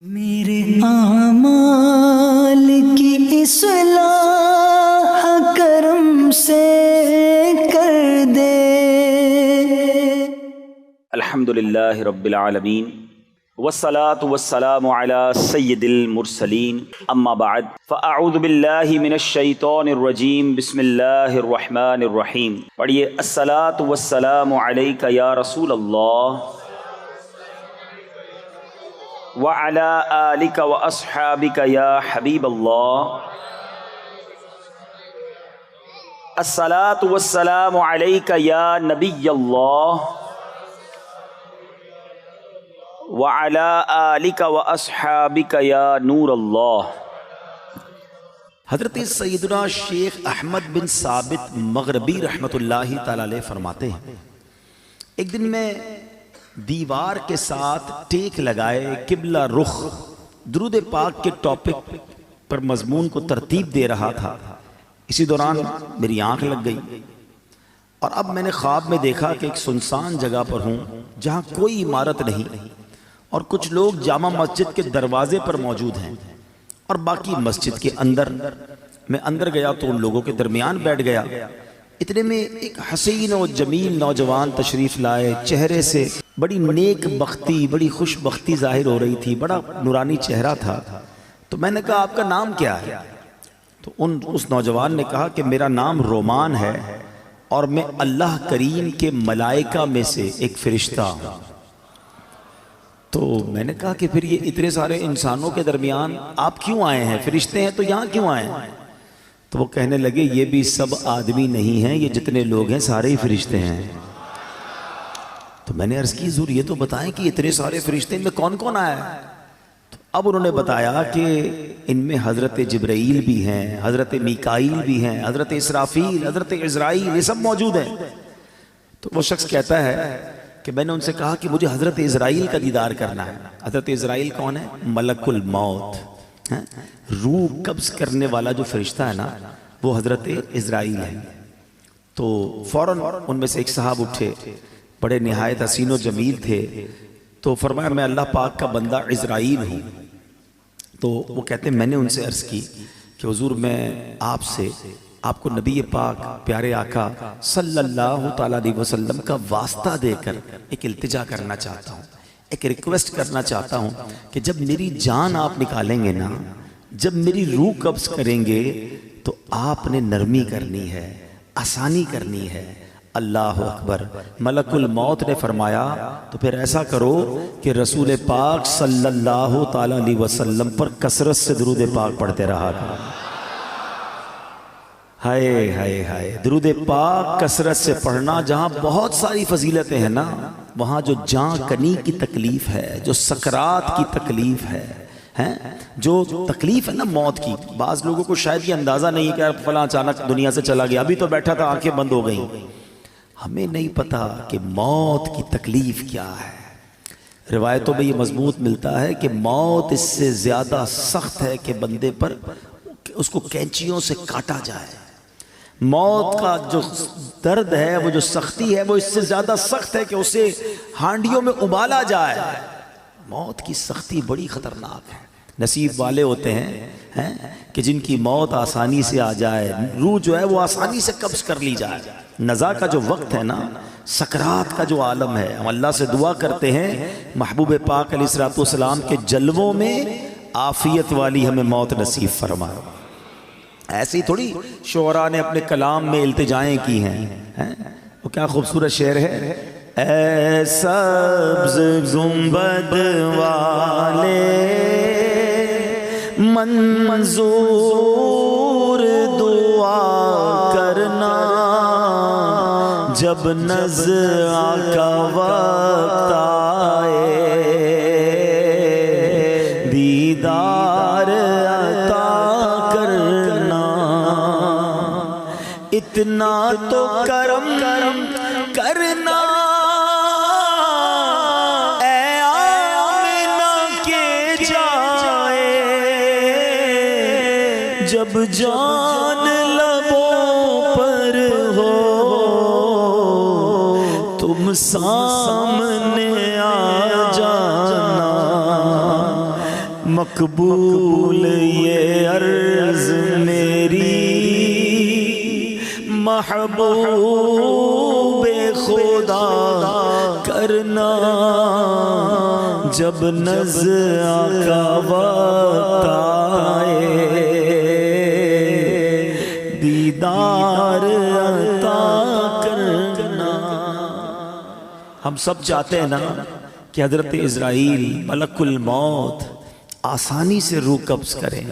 میرے اعمال کی اصلاح کرم سے کر دے۔ الحمدللہ رب العالمین والصلاة والسلام علی سید المرسلین اما بعد فاعوذ باللہ من الشیطان الرجیم بسم اللہ الرحمن الرحیم۔ پڑھیے الصلاة والسلام علیک یا رسول اللہ وعلی آلک واصحابک یا حبیب اللہ۔ الصلاة والسلام علیک یا نبی اللہ وعلی آلک واصحابک یا نور اللہ۔ حضرت سیدنا شیخ احمد بن ثابت مغربی رحمۃ اللہ تعالی علیہ فرماتے ہیں، ایک دن میں دیوار کے ساتھ ٹیک لگائے قبلہ رخ درود پاک کے ٹاپک پر مضمون کو ترتیب دے رہا تھا۔ اسی دوران میری آنکھ لگ گئی اور اب میں نے خواب میں دیکھا کہ ایک سنسان جگہ پر ہوں جہاں کوئی عمارت نہیں اور کچھ لوگ جامع مسجد کے دروازے پر موجود ہیں اور باقی مسجد کے اندر۔ میں اندر گیا تو ان لوگوں کے درمیان بیٹھ گیا۔ اتنے میں ایک حسین و جمیل نوجوان تشریف لائے، چہرے سے بڑی نیک بختی، بڑی خوش بختی ظاہر ہو رہی تھی، بڑا نورانی چہرہ تھا۔ تو میں نے کہا آپ کا نام کیا ہے؟ تو اس نوجوان نے کہا کہ میرا نام رومان ہے اور میں اللہ کریم کے ملائکہ میں سے ایک فرشتہ ہوں۔ تو میں نے کہا کہ پھر یہ اتنے سارے انسانوں کے درمیان آپ کیوں آئے ہیں؟ فرشتے ہیں تو یہاں کیوں آئے ہیں؟ تو وہ کہنے لگے یہ بھی سب آدمی نہیں ہیں، یہ جتنے لوگ ہیں سارے ہی فرشتے ہیں۔ تو میں نے عرض کی حضور یہ تو بتائیں کہ اتنے سارے فرشتے میں کون کون آیا ہے؟ تو اب انہوں نے بتایا کہ ان میں حضرت جبرائیل بھی ہیں، حضرت میکائیل بھی ہیں، حضرت اسرافیل، حضرت عزرائیل، یہ سب موجود ہیں۔ تو وہ شخص کہتا ہے کہ میں نے ان سے کہا کہ مجھے حضرت عزرائیل کا دیدار کرنا ہے۔ حضرت عزرائیل کون ہے؟ ملک الموت، روح قبض کرنے والا جو فرشتہ ہے نا وہ حضرت عزرائیل ہے۔ تو فوراً ان میں سے ایک صاحب اٹھے، بڑے نہایت حسین و جمیل تھے، تو فرمایا میں اللہ پاک کا بندہ عزرائیل ہوں۔ تو وہ کہتے ہیں میں نے ان سے عرض کی کہ حضور میں آپ کو نبی پاک پیارے آقا صلی اللہ تعالیٰ علیہ وسلم کا واسطہ دے کر ایک التجا کرنا چاہتا ہوں، ایک ریکویسٹ کرنا چاہتا ہوں کہ جب میری جان آپ نکالیں گے نا، جب میری روح قبض کریں گے تو آپ نے نرمی کرنی ہے، آسانی کرنی ہے۔ اللہ اکبر۔ ملک الموت نے فرمایا تو پھر ایسا کرو کہ رسول پاک صلی اللہ تعالیٰ علیہ وسلم پر کثرت سے درود پاک پڑھتے رہا کرو۔ ہائے ہائے ہائے، درود پاک کثرت سے پڑھنا، جہاں بہت ساری فضیلتیں ہیں نا وہاں جو جان کنی کی تکلیف ہے، جو سکرات کی تکلیف ہے، جو تکلیف ہے نا موت کی، بعض لوگوں کو شاید یہ اندازہ نہیں کہ فلاں اچانک دنیا سے چلا گیا، ابھی تو بیٹھا تھا آنکھیں بند ہو گئیں۔ ہمیں نہیں پتا کہ موت کی تکلیف کیا ہے۔ روایتوں میں یہ مضبوط ملتا ہے کہ موت اس سے زیادہ سخت ہے کہ بندے پر اس کو کینچیوں سے کاٹا جائے۔ موت کا جو درد ہے، وہ جو سختی ہے، وہ اس سے زیادہ سخت ہے کہ اسے ہانڈیوں میں ابالا جائے۔ موت کی سختی بڑی خطرناک ہے۔ نصیب والے ہوتے ہیں کہ جن کی موت آسانی سے آ جائے، روح جو ہے وہ آسانی سے قبض کر لی جائے۔ نزا کا جو وقت ہے نا، سکرات کا جو عالم ہے، ہم اللہ سے دعا کرتے ہیں محبوب پاک علیہ الصلوۃ والسلام کے جلووں میں عافیت والی ہمیں موت نصیب فرمائے۔ ایسی تھوڑی شعراء نے اپنے کلام میں التجائیں کی ہیں۔ وہ کیا خوبصورت شعر ہے، اے سبز گنبد والے منظور دعا کرنا، جب نزع کا وقت آئے دیدار عطا کرنا، اتنا تو کرم کرنا اے آمنہ کے جائے، جب جان لبوں پر ہو تم سامنے آ جانا، مقبول یہ عرض میری محبوب خدا کرنا، جب نزع کا وقت آئے دیدار عطا کرنا۔ ہم سب چاہتے ہیں نا کہ حضرت اسرائیل ملک الموت آسانی سے روح قبض کریں،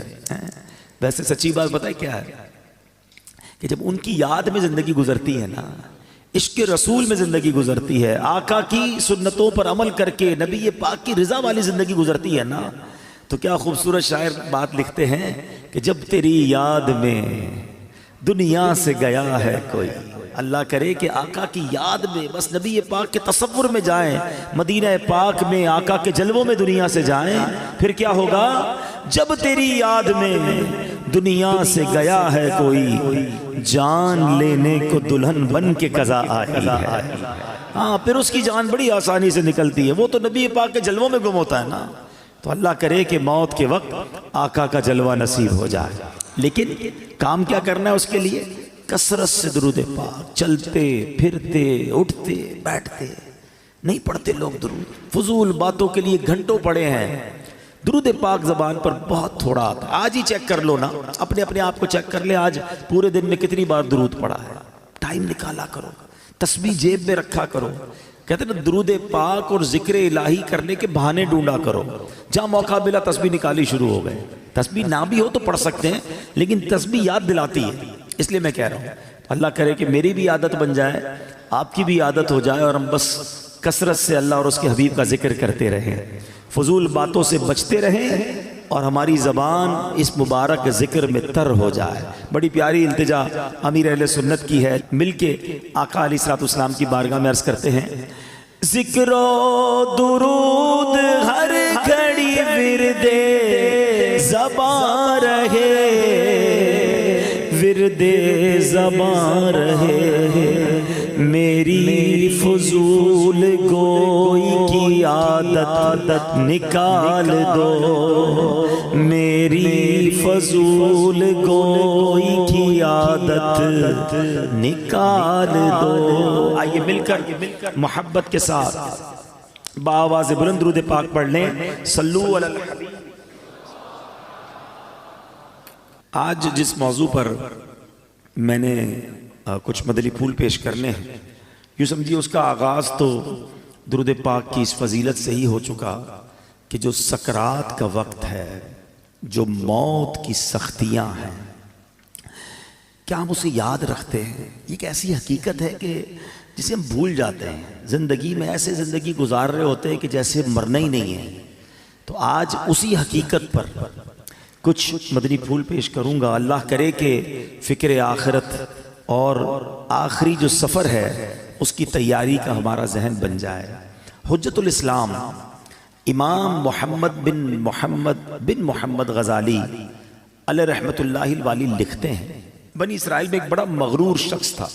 ویسے سچی بات پتہ ہے کیا ہے کہ جب ان کی یاد میں زندگی گزرتی ہے نا، عشق رسول میں زندگی گزرتی ہے، آقا کی سنتوں پر عمل کر کے نبی پاک کی رضا والی زندگی گزرتی ہے نا، تو کیا خوبصورت شاعر بات لکھتے ہیں کہ جب تیری یاد میں دنیا سے گیا ہے کوئی، اللہ کرے کہ آقا کی یاد میں بس نبی پاک کے تصور میں جائیں، مدینہ پاک میں آقا کے جلووں میں دنیا سے جائیں، پھر کیا ہوگا؟ جب تیری یاد میں دنیا سے گیا ہے کوئی، جان لینے کو دلہن بن کے قضا آئی ہے۔ ہاں پھر اس کی جان بڑی آسانی سے نکلتی ہے، وہ تو نبی پاک کے جلووں میں گم ہوتا ہے نا۔ تو اللہ کرے کہ موت کے وقت آقا کا جلوہ نصیب ہو جائے، لیکن کام کیا کرنا ہے اس کے لیے؟ کثرت سے درود پاک، چلتے پھرتے اٹھتے بیٹھتے نہیں پڑھتے لوگ درود، فضول باتوں کے لیے گھنٹوں پڑے ہیں، درود پاک زبان پر بہت تھوڑا آتا ہے۔ آج ہی چیک کر لو نا، اپنے آپ کو چیک کر لے، آج پورے دن میں کتنی بار درود پڑھا ہے؟ ٹائم نکالا کرو، تسبیح جیب میں رکھا کرو، کہتے ہیں نا درود پاک اور ذکر الہی کرنے کے بہانے ڈھونڈا کرو، جہاں موقع ملا تسبیح نکالی شروع ہو گئے۔ تسبیح نہ بھی ہو تو پڑھ سکتے ہیں، لیکن تسبیح یاد دلاتی ہے، اس لیے میں کہہ رہا ہوں اللہ کرے کہ میری بھی عادت بن جائے، آپ کی بھی عادت ہو جائے، اور ہم بس کثرت سے اللہ اور اس کے حبیب کا ذکر کرتے رہیں، فضول باتوں سے بچتے رہیں، اور ہماری زبان اس مبارک ذکر میں تر ہو جائے۔ بڑی پیاری التجا امیر اہل سنت کی ہے، مل کے آقا علیہ السلام کی بارگاہ میں عرض کرتے ہیں، ذکر و درود ہر گھڑی ورد زبان رہے، ورد زبان رہے، میری فضول گوئی کی عادت نکال دو، میری فضول گوئی کی عادت نکال دو۔ آئیے مل کر محبت کے ساتھ بآواز بلند درود پاک پڑھ لیں، صلو علی الحبیب۔ آج جس موضوع پر میں نے کچھ مدنی پھول پیش کرنے ہیں، یوں سمجھیے اس کا آغاز تو درود پاک کی اس فضیلت سے ہی ہو چکا کہ جو سکرات کا وقت ہے، جو موت کی سختیاں ہیں، کیا ہم اسے یاد رکھتے ہیں؟ یہ ایک ایسی حقیقت ہے کہ جسے ہم بھول جاتے ہیں، زندگی میں ایسے زندگی گزار رہے ہوتے ہیں کہ جیسے مرنا ہی نہیں ہے۔ تو آج اسی حقیقت پر کچھ مدنی پھول پیش کروں گا، اللہ کرے کہ فکر آخرت اور آخری جو سفر ہے اس کی تیاری کا ہمارا ذہن بن جائے۔ حجت الاسلام امام محمد بن محمد غزالی علیہ رحمت اللہ الوالی لکھتے ہیں، بنی اسرائیل میں ایک بڑا مغرور شخص تھا،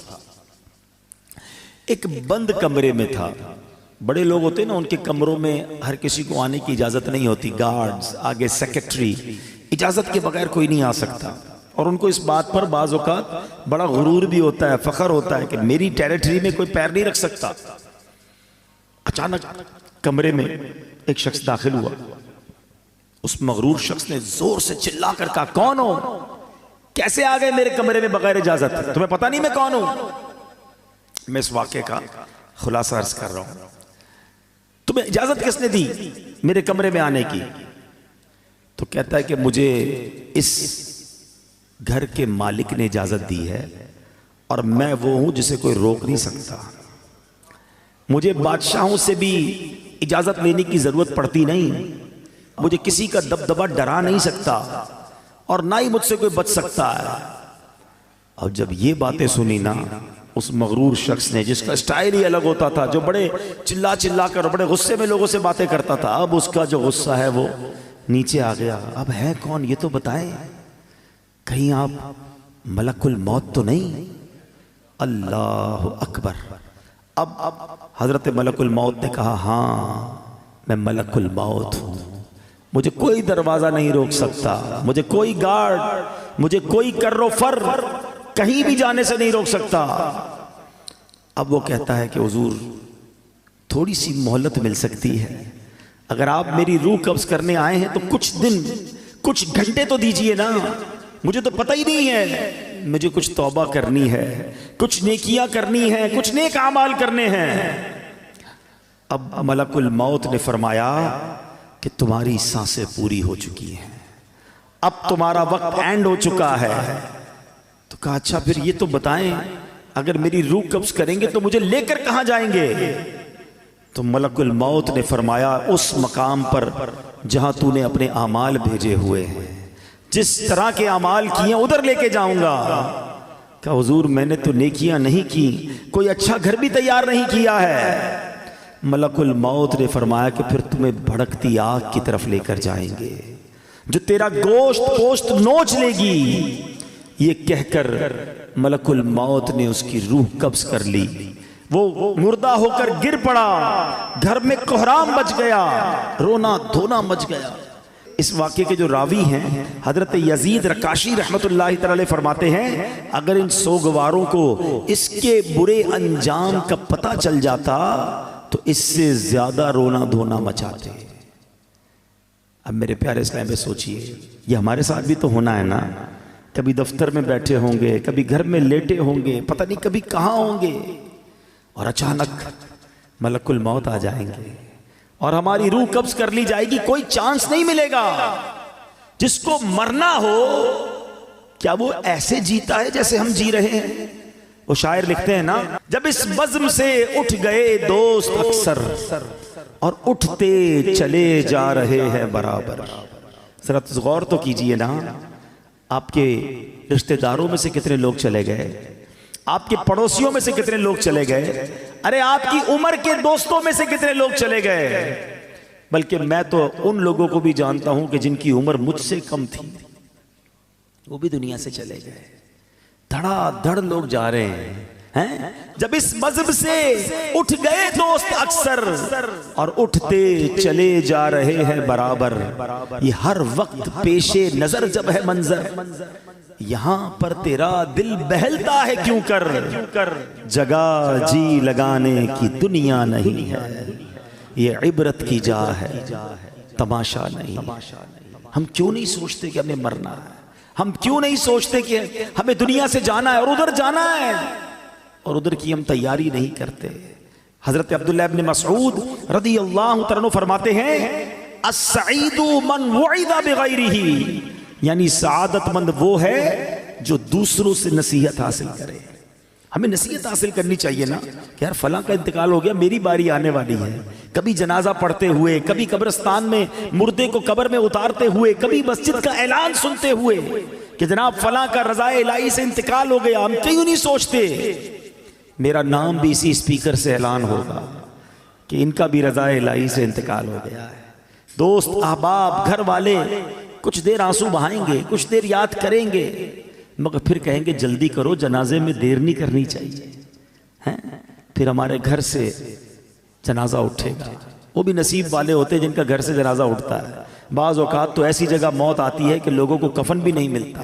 ایک بند کمرے میں تھا۔ بڑے لوگ ہوتے ہیں نا، ان کے کمروں میں ہر کسی کو آنے کی اجازت نہیں ہوتی، گارڈز آگے سیکرٹری، اجازت کے بغیر کوئی نہیں آ سکتا، اور ان کو اس بات پر بعض اوقات بڑا غرور بھی ہوتا ہے، فخر ہوتا ہے کہ میری ٹیریٹری میں کوئی پیر نہیں رکھ سکتا۔ اچانک کمرے میں ایک شخص داخل ہوا، اس مغرور شخص نے زور سے چلا کر کہا، کون ہو؟ کیسے آ گئے میرے کمرے میں بغیر اجازت؟ تمہیں پتہ نہیں میں کون ہوں؟ میں اس واقعے کا خلاصہ عرض کر رہا ہوں۔ تمہیں اجازت کس نے دی میرے کمرے میں آنے کی؟ تو کہتا ہے کہ مجھے اس گھر کے مالک نے اجازت دی ہے، اور میں وہ ہوں جسے کوئی روک نہیں سکتا۔ مجھے بادشاہوں سے بھی اجازت لینے کی ضرورت پڑتی نہیں، مجھے کسی کا دبدبہ ڈرا نہیں سکتا، اور نہ ہی مجھ سے کوئی بچ سکتا ہے۔ اور جب یہ باتیں سنی نا اس مغرور شخص نے، جس کا سٹائل ہی الگ ہوتا تھا، جو بڑے چلا کر بڑے غصے میں لوگوں سے باتیں کرتا تھا، اب اس کا جو غصہ ہے وہ نیچے آ گیا۔ اب ہے کون یہ تو بتائیں، کہیں آپ ملک الموت تو نہیں؟ اللہ اکبر۔ اب حضرت ملک الموت نے کہا، ہاں میں ملک الموت ہوں، مجھے کوئی دروازہ نہیں روک سکتا، مجھے کوئی گارڈ، مجھے کوئی کر و فر کہیں بھی جانے سے نہیں روک سکتا۔ اب وہ کہتا ہے کہ حضور تھوڑی سی مہلت مل سکتی ہے، اگر آپ میری روح قبض کرنے آئے ہیں تو کچھ دن، کچھ گھنٹے تو دیجئے نا، مجھے تو پتہ ہی نہیں ہے، مجھے کچھ توبہ کرنی ہے، کچھ نیکیاں کرنی ہیں، کچھ نیک اعمال کرنے ہیں۔ اب ملک الموت نے فرمایا کہ تمہاری سانسیں پوری ہو چکی ہیں، اب تمہارا وقت اینڈ ہو چکا ہے۔ تو کہا اچھا پھر یہ تو بتائیں، اگر میری روح قبض کریں گے تو مجھے لے کر کہاں جائیں گے؟ تو ملک الموت نے فرمایا اس مقام پر جہاں تو نے اپنے اعمال بھیجے ہوئے ہیں، جس طرح کے اعمال کیے ادھر لے کے جاؤں گا۔ کہ حضور میں نے تو نیکیاں نہیں کی، کوئی اچھا گھر بھی تیار نہیں کیا ہے۔ ملک الموت نے فرمایا کہ پھر تمہیں بھڑکتی آگ کی طرف لے کر جائیں گے جو تیرا گوشت پوشت نوچ لے گی۔ یہ کہہ کر ملک الموت نے اس کی روح قبض کر لی، وہ مردہ ہو کر گر پڑا، گھر میں کوہرام مچ گیا، رونا دھونا مچ گیا۔ اس واقعے کے جو راوی ہیں حضرت یزید رکاشی رحمت اللہ تعالی فرماتے ہیں اگر ان سوگواروں کو اس کے برے انجام کا پتہ چل جاتا تو اس سے زیادہ رونا دھونا مچاتے۔ اب میرے پیارے اسلام پہ سوچئے، یہ ہمارے ساتھ بھی تو ہونا ہے نا، کبھی دفتر میں بیٹھے ہوں گے، کبھی گھر میں لیٹے ہوں گے، پتہ نہیں کبھی کہاں ہوں گے، اور اچانک ملک الموت آ جائیں گے اور ہماری روح قبض کر لی جائے گی، کوئی چانس نہیں ملے گا۔ جس کو مرنا ہو کیا وہ ایسے جیتا ہے جیسے ہم جی رہے ہیں؟ وہ شاعر لکھتے ہیں نا، جب اس بزم سے اٹھ گئے دوست اکثر اور اٹھتے چلے جا رہے ہیں برابر۔ ذرا غور تو کیجئے نا، آپ کے رشتہ داروں میں سے کتنے لوگ چلے گئے، آپ کے پڑوسیوں میں سے کتنے لوگ چلے گئے، ارے آپ کی عمر کے دوستوں میں سے کتنے لوگ چلے گئے، بلکہ میں تو ان لوگوں کو بھی جانتا ہوں کہ جن کی عمر مجھ سے کم تھی، وہ بھی دنیا سے چلے گئے۔ دھڑا دھڑ لوگ جا رہے ہیں۔ جب اس مذہب سے اٹھ گئے دوست اکثر اور اٹھتے چلے جا رہے ہیں برابر، یہ ہر وقت پیش نظر جب ہے منظر، یہاں پر تیرا دل بہلتا ہے کیوں کر، جگہ جی لگانے کی دنیا نہیں ہے، یہ عبرت کی جا ہے تماشا نہیں۔ ہم کیوں نہیں سوچتے کہ ہمیں مرنا ہے، ہم کیوں نہیں سوچتے کہ ہمیں دنیا سے جانا ہے اور ادھر جانا ہے، اور ادھر کی ہم تیاری نہیں کرتے۔ حضرت عبداللہ ابن مسعود رضی اللہ عنہ فرماتے ہیں السعید من وعد بغیرہ، یعنی سعادت مند وہ ہے جو دوسروں سے نصیحت حاصل کرے۔ ہمیں نصیحت حاصل کرنی چاہیے نا کہ یار فلاں کا انتقال ہو گیا، میری باری آنے والی ہے۔ کبھی جنازہ پڑھتے ہوئے، کبھی قبرستان میں مردے کو قبر میں اتارتے ہوئے، کبھی مسجد کا اعلان سنتے ہوئے کہ جناب فلاں کا رضائے الہی سے انتقال ہو گیا، ہم کیوں نہیں سوچتے میرا نام بھی اسی اسپیکر سے اعلان ہوگا کہ ان کا بھی رضائے الہی سے انتقال ہو گیا ہے۔ دوست احباب گھر والے کچھ دیر آنسو بہائیں گے، کچھ دیر یاد کریں گے، مگر پھر کہیں گے جلدی کرو، جنازے میں دیر نہیں کرنی چاہیے۔ پھر ہمارے گھر سے جنازہ اٹھے گا، وہ بھی نصیب والے ہوتے ہیں جن کا گھر سے جنازہ اٹھتا ہے۔ بعض اوقات تو ایسی جگہ موت آتی ہے کہ لوگوں کو کفن بھی نہیں ملتا،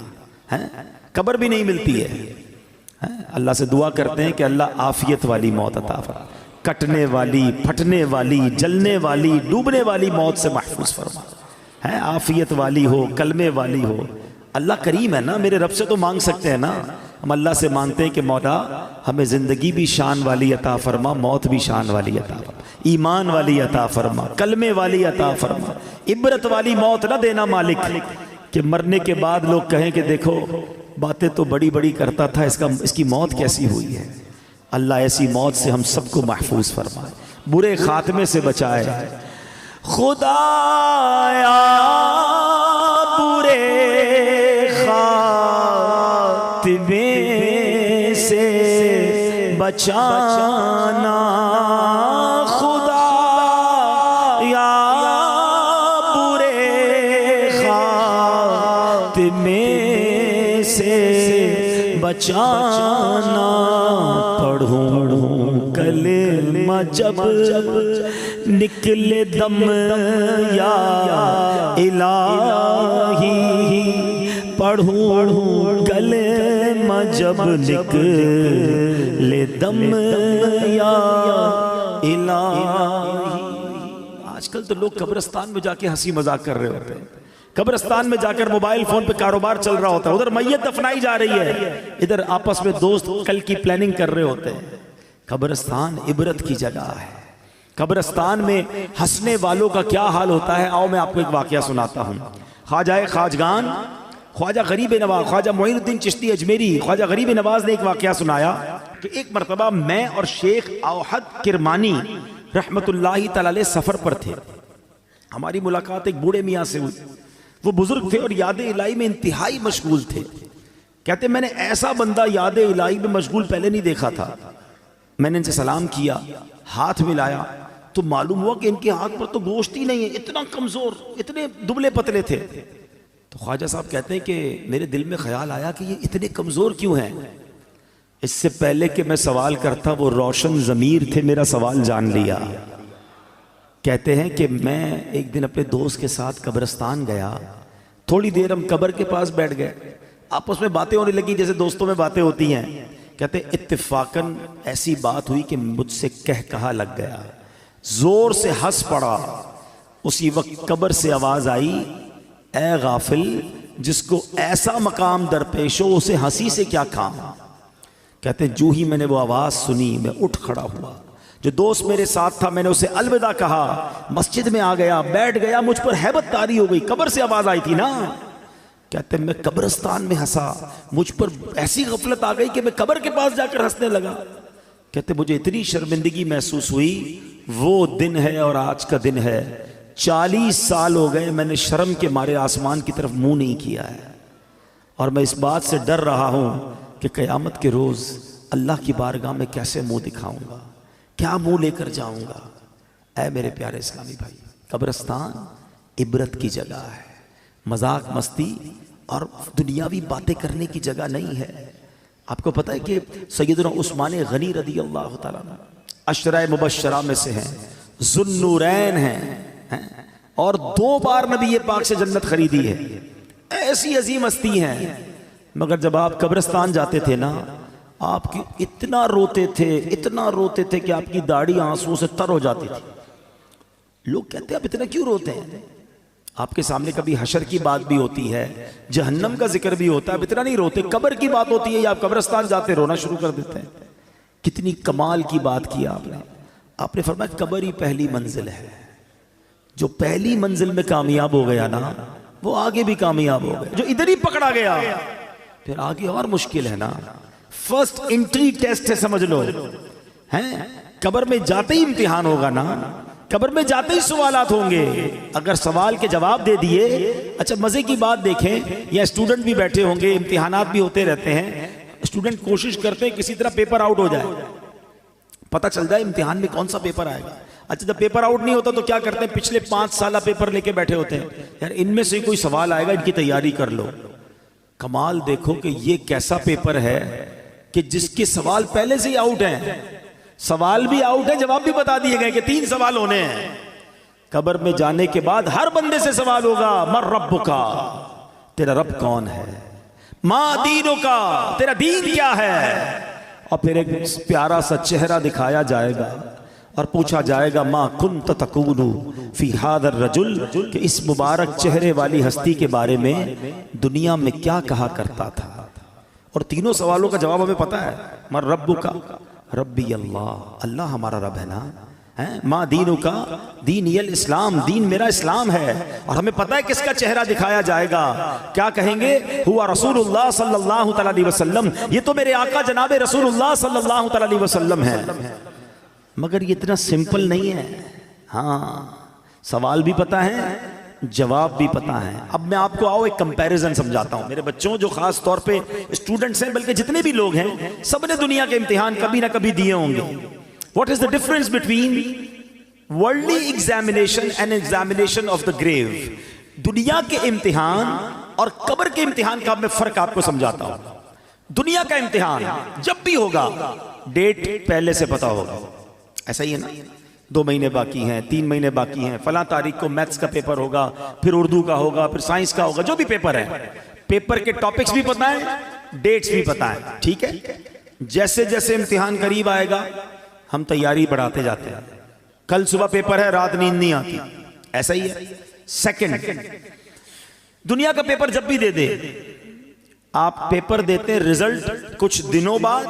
قبر بھی نہیں ملتی ہے۔ اللہ سے دعا کرتے ہیں کہ اللہ عافیت والی موت عطا فرما، کٹنے والی، پھٹنے والی، جلنے والی، ڈوبنے والی موت سے محفوظ فرما، عافیت والی ہو، کلمے والی ہو۔ اللہ کریم ہے نا، میرے رب سے تو مانگ سکتے ہیں نا، ہم اللہ سے مانگتے ہیں کہ مولا ہمیں زندگی بھی شان والی عطا فرما، موت بھی شان والی عطا فرما، ایمان والی عطا فرما، کلمے والی عطا فرما، عبرت والی موت نہ دینا مالک کہ مرنے کے بعد لوگ کہیں کہ دیکھو باتیں تو بڑی بڑی کرتا تھا، اس کی موت کیسی ہوئی ہے۔ اللہ ایسی موت سے ہم سب کو محفوظ فرمائے، برے خاتمے سے بچائے۔ خدایا برے خاتمے سے بچانا، خدایا برے خاتمے سے بچانا، پڑھوں کلمہ جب نکلے دم یا الہی، پڑھوں کلمہ جب نکلے دم یا الہی۔ آج کل تو لوگ قبرستان میں جا کے ہنسی مذاق کر رہے ہوتے ہیں، قبرستان میں جا کر موبائل فون پہ کاروبار چل رہا ہوتا ہے، ادھر میت دفنائی جا رہی ہے، ادھر آپس میں دوست کل کی پلاننگ کر رہے ہوتے ہیں۔ قبرستان عبرت کی جگہ ہے، قبرستان میں ہنسنے والوں کا کیا حال ہوتا ہے، آؤ میں آپ کو ایک واقعہ سناتا ہوں۔ خواجہ خواجگان خواجہ غریب نواز، خواجہ معین الدین چشتی اجمیری، خواجہ غریب نواز نے ایک واقعہ سنایا کہ ایک مرتبہ میں اور شیخ اوحد کرمانی رحمت اللہ تعالی علیہ سفر پر تھے، ہماری ملاقات ایک بوڑھے میاں سے ہوئی، وہ بزرگ تھے اور یاد الہی میں انتہائی مشغول تھے۔ کہتے میں نے ایسا بندہ یاد الہی میں مشغول پہلے نہیں دیکھا تھا۔ میں نے ان سے سلام کیا، ہاتھ ملایا تو معلوم ہوا کہ ان کے ہاتھ پر تو گوشت ہی نہیں ہے، اتنا کمزور، اتنے دبلے پتلے تھے۔ تو خواجہ صاحب کہتے ہیں کہ میرے دل میں خیال آیا کہ یہ اتنے کمزور کیوں ہیں۔ اس سے پہلے کہ میں سوال کرتا وہ روشن ضمیر تھے، میرا سوال جان لیا۔ کہتے ہیں کہ میں ایک دن اپنے دوست کے ساتھ قبرستان گیا، تھوڑی دیر ہم قبر کے پاس بیٹھ گئے، آپس میں باتیں ہونے لگی جیسے دوستوں میں باتیں ہوتی ہیں۔ کہتے اتفاقاً ایسی بات ہوئی کہ مجھ سے کہا لگ گیا، زور سے ہنس پڑا۔ اسی وقت قبر سے آواز آئی، اے غافل، جس کو ایسا مقام درپیش ہو اسے ہنسی سے کیا کام۔ کہتے جو ہی میں نے وہ آواز سنی میں اٹھ کھڑا ہوا، جو دوست میرے ساتھ تھا میں نے اسے الوداع کہا، مسجد میں آ گیا، بیٹھ گیا، مجھ پر ہیبت طاری ہو گئی، قبر سے آواز آئی تھی نا۔ کہتے میں قبرستان میں ہنسا، مجھ پر ایسی غفلت آ گئی کہ میں قبر کے پاس جا کر ہنسنے لگا۔ کہتے مجھے اتنی شرمندگی محسوس ہوئی، وہ دن ہے اور آج کا دن ہے، 40 سال ہو گئے میں نے شرم کے مارے آسمان کی طرف منہ نہیں کیا ہے، اور میں اس بات سے ڈر رہا ہوں کہ قیامت کے روز اللہ کی بارگاہ میں کیسے منہ دکھاؤں گا، کیا منہ لے کر جاؤں گا۔ اے میرے پیارے اسلامی بھائی، قبرستان عبرت کی جگہ ہے، مذاق مستی اور دنیاوی باتیں کرنے کی جگہ نہیں ہے۔ آپ کو پتہ ہے کہ سیدنا عثمان غنی رضی اللہ تعالیٰ عنہ عشرہ مبشرہ میں سے ہیں، ذوالنورین ہیں، اور 2 بار نبی پاک سے جنت خریدی ہے، ایسی عظیم ہستی ہیں۔ مگر جب آپ قبرستان جاتے تھے نا، آپ کی اتنا روتے تھے کہ آپ کی داڑھی آنسو سے تر ہو جاتی تھی۔ لوگ کہتے ہیں آپ اتنا کیوں روتے ہیں؟ آپ کے سامنے کبھی حشر کی بات بھی ہوتی ہے، جہنم کا ذکر بھی ہوتا ہے، اب اتنا نہیں روتے۔ قبر کی بات ہوتی ہے یا آپ قبرستان جاتے رونا شروع کر دیتے ہیں۔ کتنی کمال کی بات کی آپ نے فرمایا قبر ہی پہلی منزل ہے، جو پہلی منزل میں کامیاب ہو گیا نا وہ آگے بھی کامیاب ہو گیا، جو ادھر ہی پکڑا گیا پھر آگے اور مشکل ہے نا۔ فرسٹ انٹری ٹیسٹ ہے، سمجھ لو، قبر میں جاتے ہی امتحان ہوگا نا، قبر میں جاتے ہی سوالات ہوں گے۔ اگر سوال کے جواب دے دیے، اچھا مزے کی بات دیکھیں، یا اسٹوڈنٹ بھی بیٹھے ہوں گے، امتحانات بھی ہوتے رہتے ہیں، اسٹوڈنٹ کوشش کرتے ہیں کسی طرح پیپر آؤٹ ہو جائے، پتہ چل جائے امتحان میں کون سا پیپر آئے گا۔ اچھا جب پیپر آؤٹ نہیں ہوتا تو کیا کرتے ہیں، پچھلے 5 سالہ پیپر لے کے بیٹھے ہوتے ہیں، یار ان میں سے کوئی سوال آئے گا، ان کی تیاری کر لو۔ کمال دیکھو کہ یہ کیسا پیپر ہے کہ جس کے سوال پہلے سے ہی آؤٹ ہیں، سوال بھی آؤٹ ہے، جواب بھی بتا دیے گئے کہ 3 سوال ہونے ہیں۔ قبر میں جانے کے بعد ہر بندے سے سوال ہوگا، من ربکا، تیرا رب کون ہے، ما دینکا، تیرا دین کیا ہے، اور پھر ایک پیارا سا چہرہ دکھایا جائے گا اور پوچھا جائے گا ما کنت تقول فی ھذا الرجل، کہ اس مبارک چہرے والی ہستی کے بارے میں دنیا میں کیا کہا کرتا تھا۔ اور تینوں سوالوں کا جواب ہمیں پتا ہے، من ربک، ربی اللہ، اللہ ہمارا رب ہے نا، ما دینک، دینی الاسلام، دین میرا اسلام ہے۔ اور ہمیں پتا ہے کس کا چہرہ دکھایا جائے گا، کیا کہیں گے، ہوا رسول اللہ صلی اللہ تعالی علیہ وسلم، یہ تو میرے آقا جناب رسول اللہ صلی اللہ تعالی علیہ وسلم ہے۔ مگر یہ اتنا سمپل نہیں ہے، ہاں سوال بھی پتا ہے، جواب بھی پتا ہے۔ اب میں آپ کو آؤ ایک کمپیریزن سمجھاتا ہوں، میرے بچوں جو خاص طور پہ اسٹوڈنٹس ہیں، بلکہ جتنے بھی لوگ ہیں، سب نے دنیا کے امتحان کبھی نہ کبھی دیے ہوں گے۔ What is the difference between worldly examination and examination of the grave؟ دنیا کے امتحان اور قبر کے امتحان کا میں فرق آپ کو سمجھاتا ہوں۔ دنیا کا امتحان جب بھی ہوگا ڈیٹ پہلے سے پتا ہوگا. ایسا ہی ہے نا, 2 مہینے باقی ہیں, 3 مہینے باقی ہیں, فلاں تاریخ کو میتھس کا پیپر ہوگا, پھر اردو کا ہوگا, پھر سائنس کا ہوگا, جو بھی پیپر ہے, پیپر کے ٹاپکس بھی پتہ ہیں, ڈیٹس بھی پتہ ہیں. ٹھیک ہے, جیسے جیسے امتحان قریب آئے گا ہم تیاری بڑھاتے جاتے ہیں. کل صبح پیپر ہے, رات نیند نہیں آتی, ایسا ہی ہے. سیکنڈ, دنیا کا پیپر جب بھی دے دے, آپ پیپر دیتے ہیں, رزلٹ کچھ دنوں بعد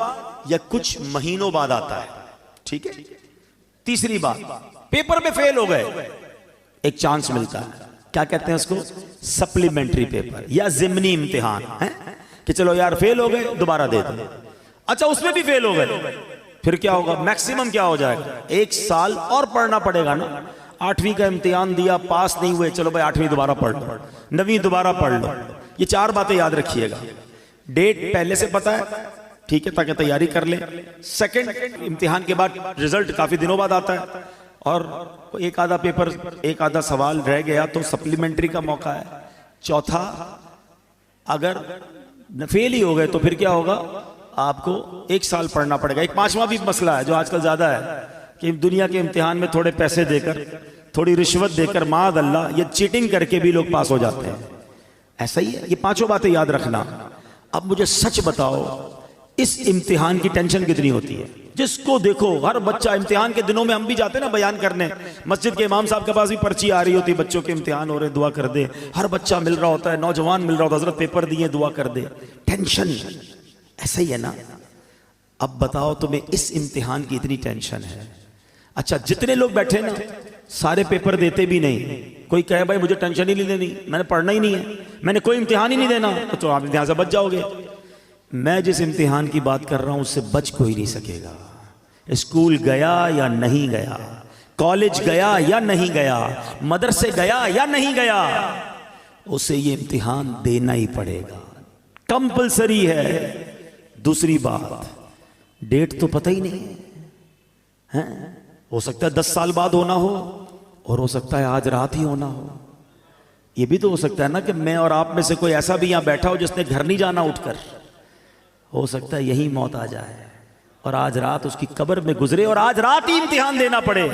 یا کچھ مہینوں بعد آتا ہے. ٹھیک ہے. تیسری بات, پیپر میں فیل ہو گئے, ایک چانس ملتا ہے, کیا کہتے ہیں اس کو, سپلیمنٹری پیپر یا ضمنی امتحان, کہ چلو یار فیل ہو گئے دوبارہ دے دو. اچھا اس میں بھی فیل ہو گئے, پھر کیا ہوگا, میکسیمم کیا ہو جائے گا, 1 سال اور پڑھنا پڑے گا نا. 8ویں کا امتحان دیا, پاس نہیں ہوئے, چلو بھائی 8ویں دوبارہ پڑھ لو, 9ویں دوبارہ پڑھ لو. یہ 4 باتیں یاد رکھیے گا. ڈیٹ پہلے سے پتا ہے, ٹھیک ہے, تاکہ تیاری کر لیں. سیکنڈ, امتحان کے بعد رزلٹ کافی دنوں بعد آتا ہے, اور ایک آدھا پیپر, ایک آدھا سوال رہ گیا تو سپلیمنٹری کا موقع ہے. چوتھا, اگر فیل ہی ہو گئے تو پھر کیا ہوگا, آپ کو 1 سال پڑھنا پڑے گا. ایک 5واں بھی مسئلہ ہے جو آج کل زیادہ ہے, کہ دنیا کے امتحان میں تھوڑے پیسے دے کر, تھوڑی رشوت دے کر, معاذ اللہ, یہ چیٹنگ کر کے بھی لوگ پاس ہو جاتے ہیں. ایسا ہی ہے. یہ 5 باتیں یاد رکھنا. اب مجھے سچ بتاؤ, اس امتحان کی ٹینشن کتنی ہوتی ہے؟ جس کو دیکھو, ہر بچہ, امتحان کے دنوں میں ہم بھی جاتے ہیں نا بیان کرنے, مسجد کے امام صاحب کے پاس بھی پرچی آ رہی ہوتی, بچوں کے امتحان ہو رہے, دعا کر دے. ہر بچہ مل رہا ہوتا ہے, نوجوان مل رہا ہوتا ہے, حضرت پیپر دیے, دعا کر دے. ٹینشن ایسا ہی ہے نا. اب بتاؤ تمہیں اس امتحان کی اتنی ٹینشن ہے. اچھا جتنے لوگ بیٹھے نا سارے پیپر دیتے بھی نہیں. کوئی کہے بھائی مجھے ٹینشن ہی نہیں لینی, میں نے پڑھنا ہی نہیں ہے, میں نے کوئی امتحان ہی نہیں دینا, تو آپ امتحان سے بچ جاؤ گے. میں جس امتحان کی بات کر رہا ہوں اس سے بچ کوئی نہیں سکے گا. اسکول گیا یا نہیں گیا, کالج گیا یا نہیں گیا, مدرسے گیا یا نہیں گیا, اسے یہ امتحان دینا ہی پڑے گا, کمپلسری ہے. دوسری بات, ڈیٹ تو پتہ ہی نہیں ہے, ہو سکتا ہے 10 سال بعد ہونا ہو, اور ہو سکتا ہے آج رات ہی ہونا ہو. یہ بھی تو ہو سکتا ہے نا کہ میں اور آپ میں سے کوئی ایسا بھی یہاں بیٹھا ہو جس نے گھر نہیں جانا اٹھ کر, ہو سکتا ہے یہی موت آ جائے اور آج رات اس کی قبر میں گزرے اور آج رات ہی امتحان دینا پڑے.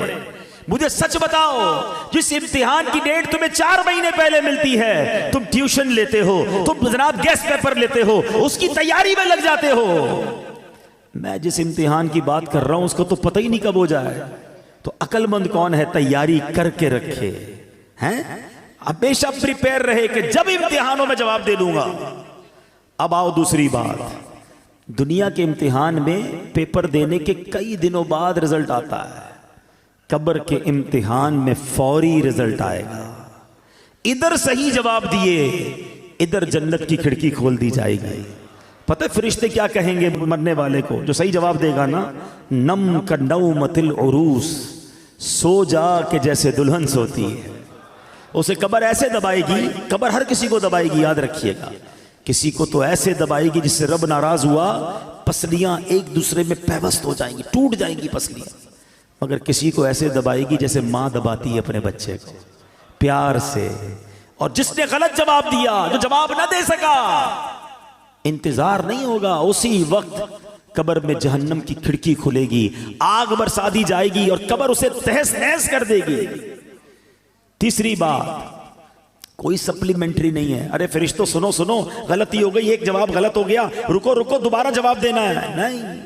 مجھے سچ بتاؤ, جس امتحان کی ڈیٹ تمہیں 4 مہینے پہلے ملتی ہے, تم ٹیوشن لیتے ہو, تم جناب گیسٹ پیپر لیتے ہو, اس کی تیاری میں لگ جاتے ہو. میں جس امتحان کی بات کر رہا ہوں اس کو تو پتہ ہی نہیں کب ہو جائے. تو عقل مند کون ہے, تیاری کر کے رکھے ہیں, ہمیشہ پریپیئر رہے کہ جب امتحانوں میں جواب دے دوں گا. اب آؤ دوسری بات, دنیا کے امتحان میں پیپر دینے کے کئی دنوں بعد رزلٹ آتا ہے. قبر کے امتحان میں فوری رزلٹ آئے گا. ادھر صحیح جواب دیے, ادھر جنت کی کھڑکی کھول دی جائے گی. پتہ فرشتے کیا کہیں گے مرنے والے کو جو صحیح جواب دے گا نا, نم کا نومت العروس, سو جا کہ جیسے دلہن سوتی ہے. اسے قبر ایسے دبائے گی, قبر ہر کسی کو دبائے گی, یاد رکھیے گا. کسی کو تو ایسے دبائے گی جس سے رب ناراض ہوا, پسلیاں ایک دوسرے میں پیوست ہو جائیں گی, ٹوٹ جائیں گی پسلیاں. مگر کسی کو ایسے دبائے گی جیسے ماں دباتی ہے اپنے بچے کو, پیار سے. اور جس نے غلط جواب دیا, جو جواب نہ دے سکا, انتظار نہیں ہوگا, اسی وقت قبر میں جہنم کی کھڑکی کھلے گی, آگ برسا دی جائے گی اور قبر اسے تہس نہس کر دے گی. تیسری بات, کوئی سپلیمنٹری نہیں ہے. ارے فرشتوں سنو سنو, غلطی ہو گئی, ایک جواب غلط ہو گیا, رکو رکو دوبارہ جواب دینا ہے. نہیں,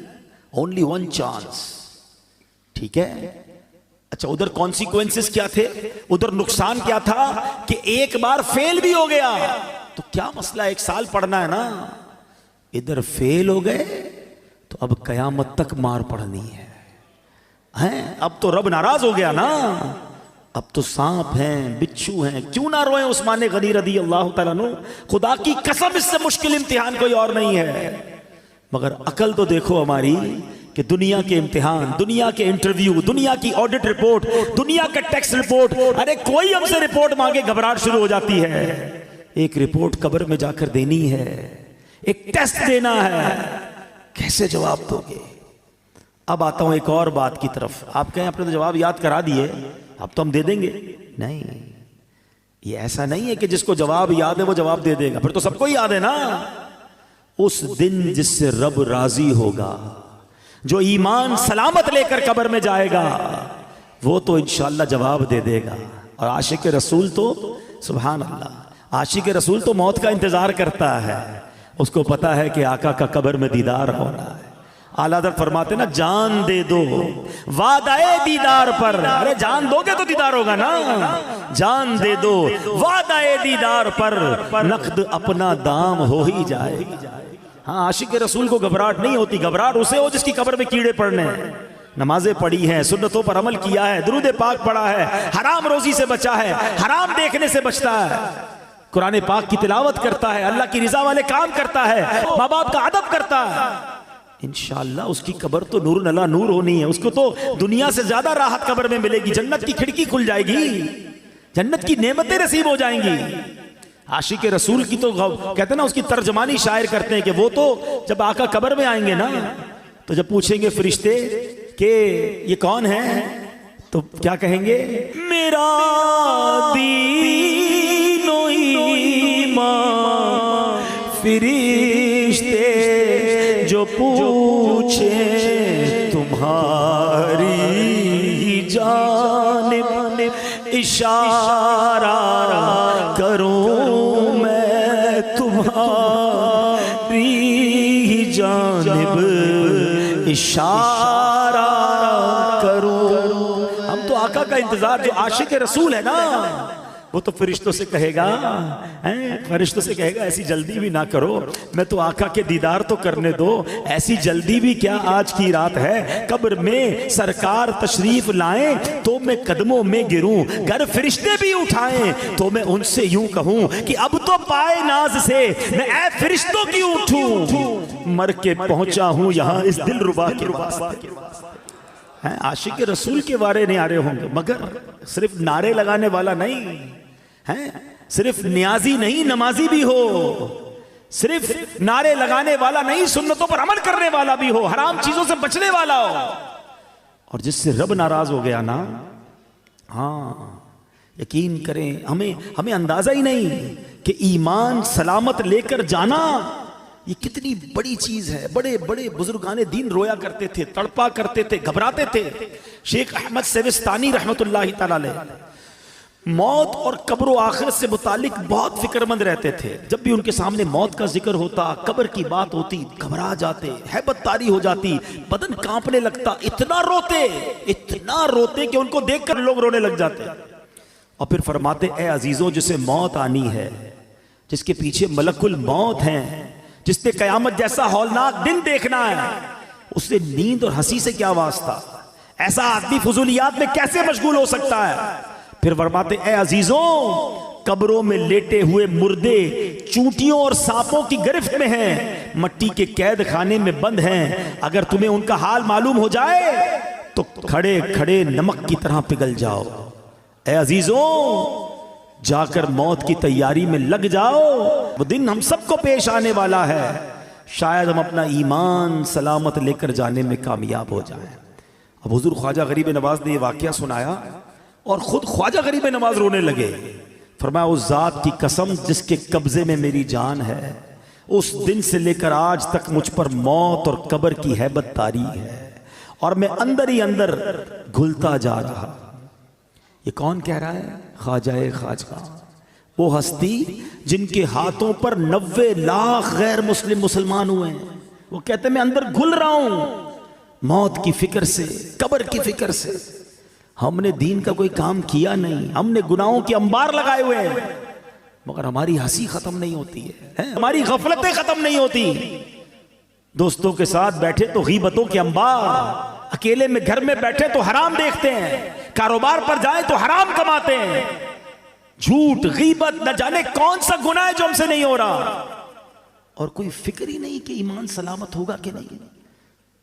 اونلی 1 چانس. ٹھیک ہے. اچھا ادھر کانسیکوینسز کیا تھے, ادھر نقصان کیا تھا کہ ایک بار فیل بھی ہو گیا تو کیا مسئلہ, 1 سال پڑھنا ہے نا. ادھر فیل ہو گئے تو اب قیامت تک مار پڑنی ہے. اب تو رب ناراض ہو گیا نا, اب تو سانپ ہیں, بچھو ہیں. کیوں نہ روئیں عثمان غنی رضی اللہ تعالیٰ عنہ, خدا کی قسم اس سے مشکل امتحان کوئی اور نہیں ہے. مگر عقل تو دیکھو ہماری, کہ دنیا کے امتحان, دنیا کے انٹرویو, دنیا کی آڈٹ رپورٹ, دنیا کا ٹیکس رپورٹ, ارے کوئی ہم سے رپورٹ مانگے گھبراہٹ شروع ہو جاتی ہے. ایک رپورٹ قبر میں جا کر دینی ہے, ایک ٹیسٹ دینا ہے, کیسے جواب دو گے. اب آتا ہوں ایک اور بات کی طرف. آپ کہیں آپ نے تو جواب یاد کرا دیے, اب تو ہم دے دیں گے. نہیں, یہ ایسا نہیں ہے کہ جس کو جواب یاد ہے وہ جواب دے دے گا, پھر تو سب کو ہی یاد ہے نا. اس دن جس سے رب راضی ہوگا، جو ایمان سلامت لے کر قبر میں جائے گا، وہ تو انشاءاللہ جواب دے دے گا۔ اور عاشق رسول تو سبحان اللہ، عاشق رسول تو موت کا انتظار کرتا ہے، اس کو پتا ہے کہ آقا کا قبر میں دیدار ہونا ہے۔ اعلیٰ حضرت فرماتے نا، جان دے دو وعدہ دیدار پر، ارے جان دو گے تو دیدار ہوگا نا، جان دے دو وعدہ دیدار پر، نقد اپنا دام ہو ہی جائے۔ ہاں، عاشق رسول کو گھبراہٹ نہیں ہوتی، گھبراہٹ اسے ہو جس کی قبر میں کیڑے پڑنے ہیں، نمازیں پڑھی ہیں، سنتوں پر عمل کیا ہے، درود پاک پڑھا ہے، حرام روزی سے بچا ہے، حرام دیکھنے سے بچتا ہے، قرآن پاک کی تلاوت کرتا ہے، اللہ کی رضا والے کام کرتا ہے، ماں باپ کا ادب کرتا ہے، انشاءاللہ اس کی قبر تو نور اللہ نور ہونی ہے، اس کو تو دنیا سے زیادہ راحت قبر میں ملے گی، جنت کی کھڑکی کھل جائے گی، جنت کی نعمتیں نصیب ہو جائیں گی۔ عاشق رسول کی تو کہتے ہیں نا، اس کی ترجمانی شاعر کرتے ہیں کہ وہ تو جب آقا قبر میں آئیں گے نا، تو جب پوچھیں گے فرشتے کہ یہ کون ہے، تو کیا کہیں گے؟ میرا دین و ایمان فرشتے جو پوچھے تمہاری جانب، اشارہ کروں میں تمہاری جانب، اشارہ کروں۔ ہم تو آقا کا انتظار، جو عاشق رسول ہے نا، وہ تو فرشتوں سے کہے گا، فرشتوں سے کہے گا ایسی جلدی بھی نہ کرو، میں تو آقا کے دیدار تو کرنے دو، ایسی جلدی بھی کیا، آج کی رات ہے، قبر میں سرکار تشریف لائیں تو میں قدموں میں گروں، گر فرشتے بھی اٹھائیں تو میں ان سے یوں کہوں کہ اب تو پائے ناز سے میں اے فرشتوں کی اٹھوں، مر کے پہنچا ہوں یہاں اس دل ربا کے واسطے۔ عاشق رسول کے وارے نیارے ہوں گے، مگر صرف نعرے لگانے والا نہیں ہے، صرف نیازی نہیں نمازی بھی ہو، صرف نعرے لگانے والا نہیں سنتوں پر عمل کرنے والا بھی ہو، حرام چیزوں سے بچنے والا ہو۔ اور جس سے رب ناراض ہو گیا نا، ہاں یقین کریں، ہمیں اندازہ ہی نہیں کہ ایمان سلامت لے کر جانا یہ کتنی بڑی چیز ہے۔ بڑے بڑے بزرگان دین رویا کرتے تھے، تڑپا کرتے تھے، گھبراتے تھے۔ شیخ احمد سیوستانی رحمت اللہ تعالی علیہ موت اور قبر و آخرت سے متعلق بہت فکر مند رہتے تھے۔ جب بھی ان کے سامنے موت کا ذکر ہوتا، قبر کی بات ہوتی، گھبرا جاتے، ہیبت طاری ہو جاتی، بدن کانپنے لگتا، اتنا روتے کہ ان کو دیکھ کر لوگ رونے لگ جاتے۔ اور پھر فرماتے، اے عزیزوں، جسے موت آنی ہے، جس کے پیچھے ملک الموت ہیں، جس نے قیامت جیسا ہولناک دن دیکھنا ہے، اس سے نیند اور ہنسی سے کیا واسطہ؟ ایسا آدمی فضولیات میں کیسے مشغول ہو سکتا ہے؟ پھر فرماتے، اے عزیزوں، قبروں میں لیٹے ہوئے مردے چونٹیوں اور سانپوں کی گرفت میں ہیں، مٹی کے قید خانے میں بند ہیں، اگر تمہیں ان کا حال معلوم ہو جائے تو کھڑے کھڑے نمک کی طرح پگھل جاؤ۔ اے عزیزوں، جا کر موت کی تیاری میں لگ جاؤ، وہ دن ہم سب کو پیش آنے والا ہے، شاید ہم اپنا ایمان سلامت لے کر جانے میں کامیاب ہو جائیں۔ اب حضور خواجہ غریب نواز نے یہ واقعہ سنایا اور خود خواجہ غریب نواز رونے لگے۔ فرمایا، اس ذات کی قسم جس کے قبضے میں میری جان ہے، اس دن سے لے کر آج تک مجھ پر موت اور قبر کی ہیبت طاری ہے، اور میں اندر ہی اندر گھلتا جا رہا۔ یہ کون کہہ رہا ہے؟ خواجہ خواجہ، وہ ہستی جن کے ہاتھوں پر 90 لاکھ غیر مسلم مسلمان ہوئے ہیں۔ وہ کہتے ہیں میں اندر گھل رہا ہوں موت کی فکر سے، قبر کی فکر سے۔ ہم نے دین کا کوئی کام کیا نہیں، ہم نے گناہوں کے انبار لگائے ہوئے ہیں، مگر ہماری ہنسی ختم نہیں ہوتی ہے، ہماری غفلتیں ختم نہیں ہوتی۔ دوستوں کے ساتھ بیٹھے تو غیبتوں کے انبار، اکیلے میں گھر میں بیٹھے تو حرام دیکھتے ہیں، کاروبار پر جائیں تو حرام کماتے ہیں، جھوٹ غیبت نہ جانے کون سا گناہ ہے جو ہم سے نہیں ہو رہا، اور کوئی فکر ہی نہیں کہ ایمان سلامت ہوگا کہ نہیں،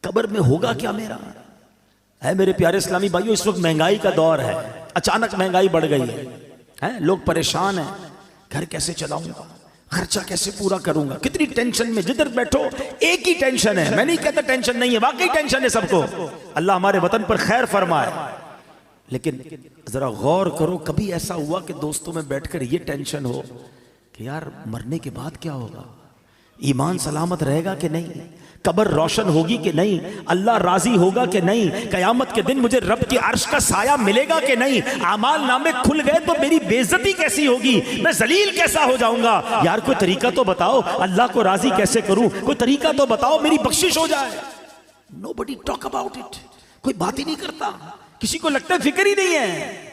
قبر میں ہوگا کیا میرا۔ ہے میرے پیارے اسلامی بھائیو، اس وقت مہنگائی کا دور ہے، اچانک مہنگائی بڑھ گئی ہے، لوگ پریشان ہیں، گھر کیسے چلاؤں گا، خرچہ کیسے پورا کروں گا، کتنی ٹینشن میں، جدھر بیٹھو ایک ہی ٹینشن ہے۔ میں نہیں کہتا ٹینشن نہیں ہے، واقعی ٹینشن ہے سب کو، اللہ ہمارے وطن پر خیر فرمائے، لیکن ذرا غور کرو، کبھی ایسا ہوا کہ دوستوں میں بیٹھ کر یہ ٹینشن ہو کہ یار مرنے کے بعد کیا ہوگا، ایمان سلامت رہے گا کہ نہیں؟ قبر روشن ہوگی کہ نہیں؟ اللہ راضی ہوگا کہ نہیں؟ قیامت کے دن مجھے رب کی عرش کا سایہ ملے گا کہ نہیں؟ اعمال نامے کھل گئے تو میری بے عزتی کیسی ہوگی؟ میں ذلیل کیسا ہو جاؤں گا؟ یار کوئی طریقہ تو بتاؤ، اللہ کو راضی کیسے کروں؟ کوئی طریقہ تو بتاؤ، میری بخشش ہو جائے۔ Nobody talk about it، کوئی بات ہی نہیں کرتا، کسی کو لگتا ہے فکر ہی نہیں ہے۔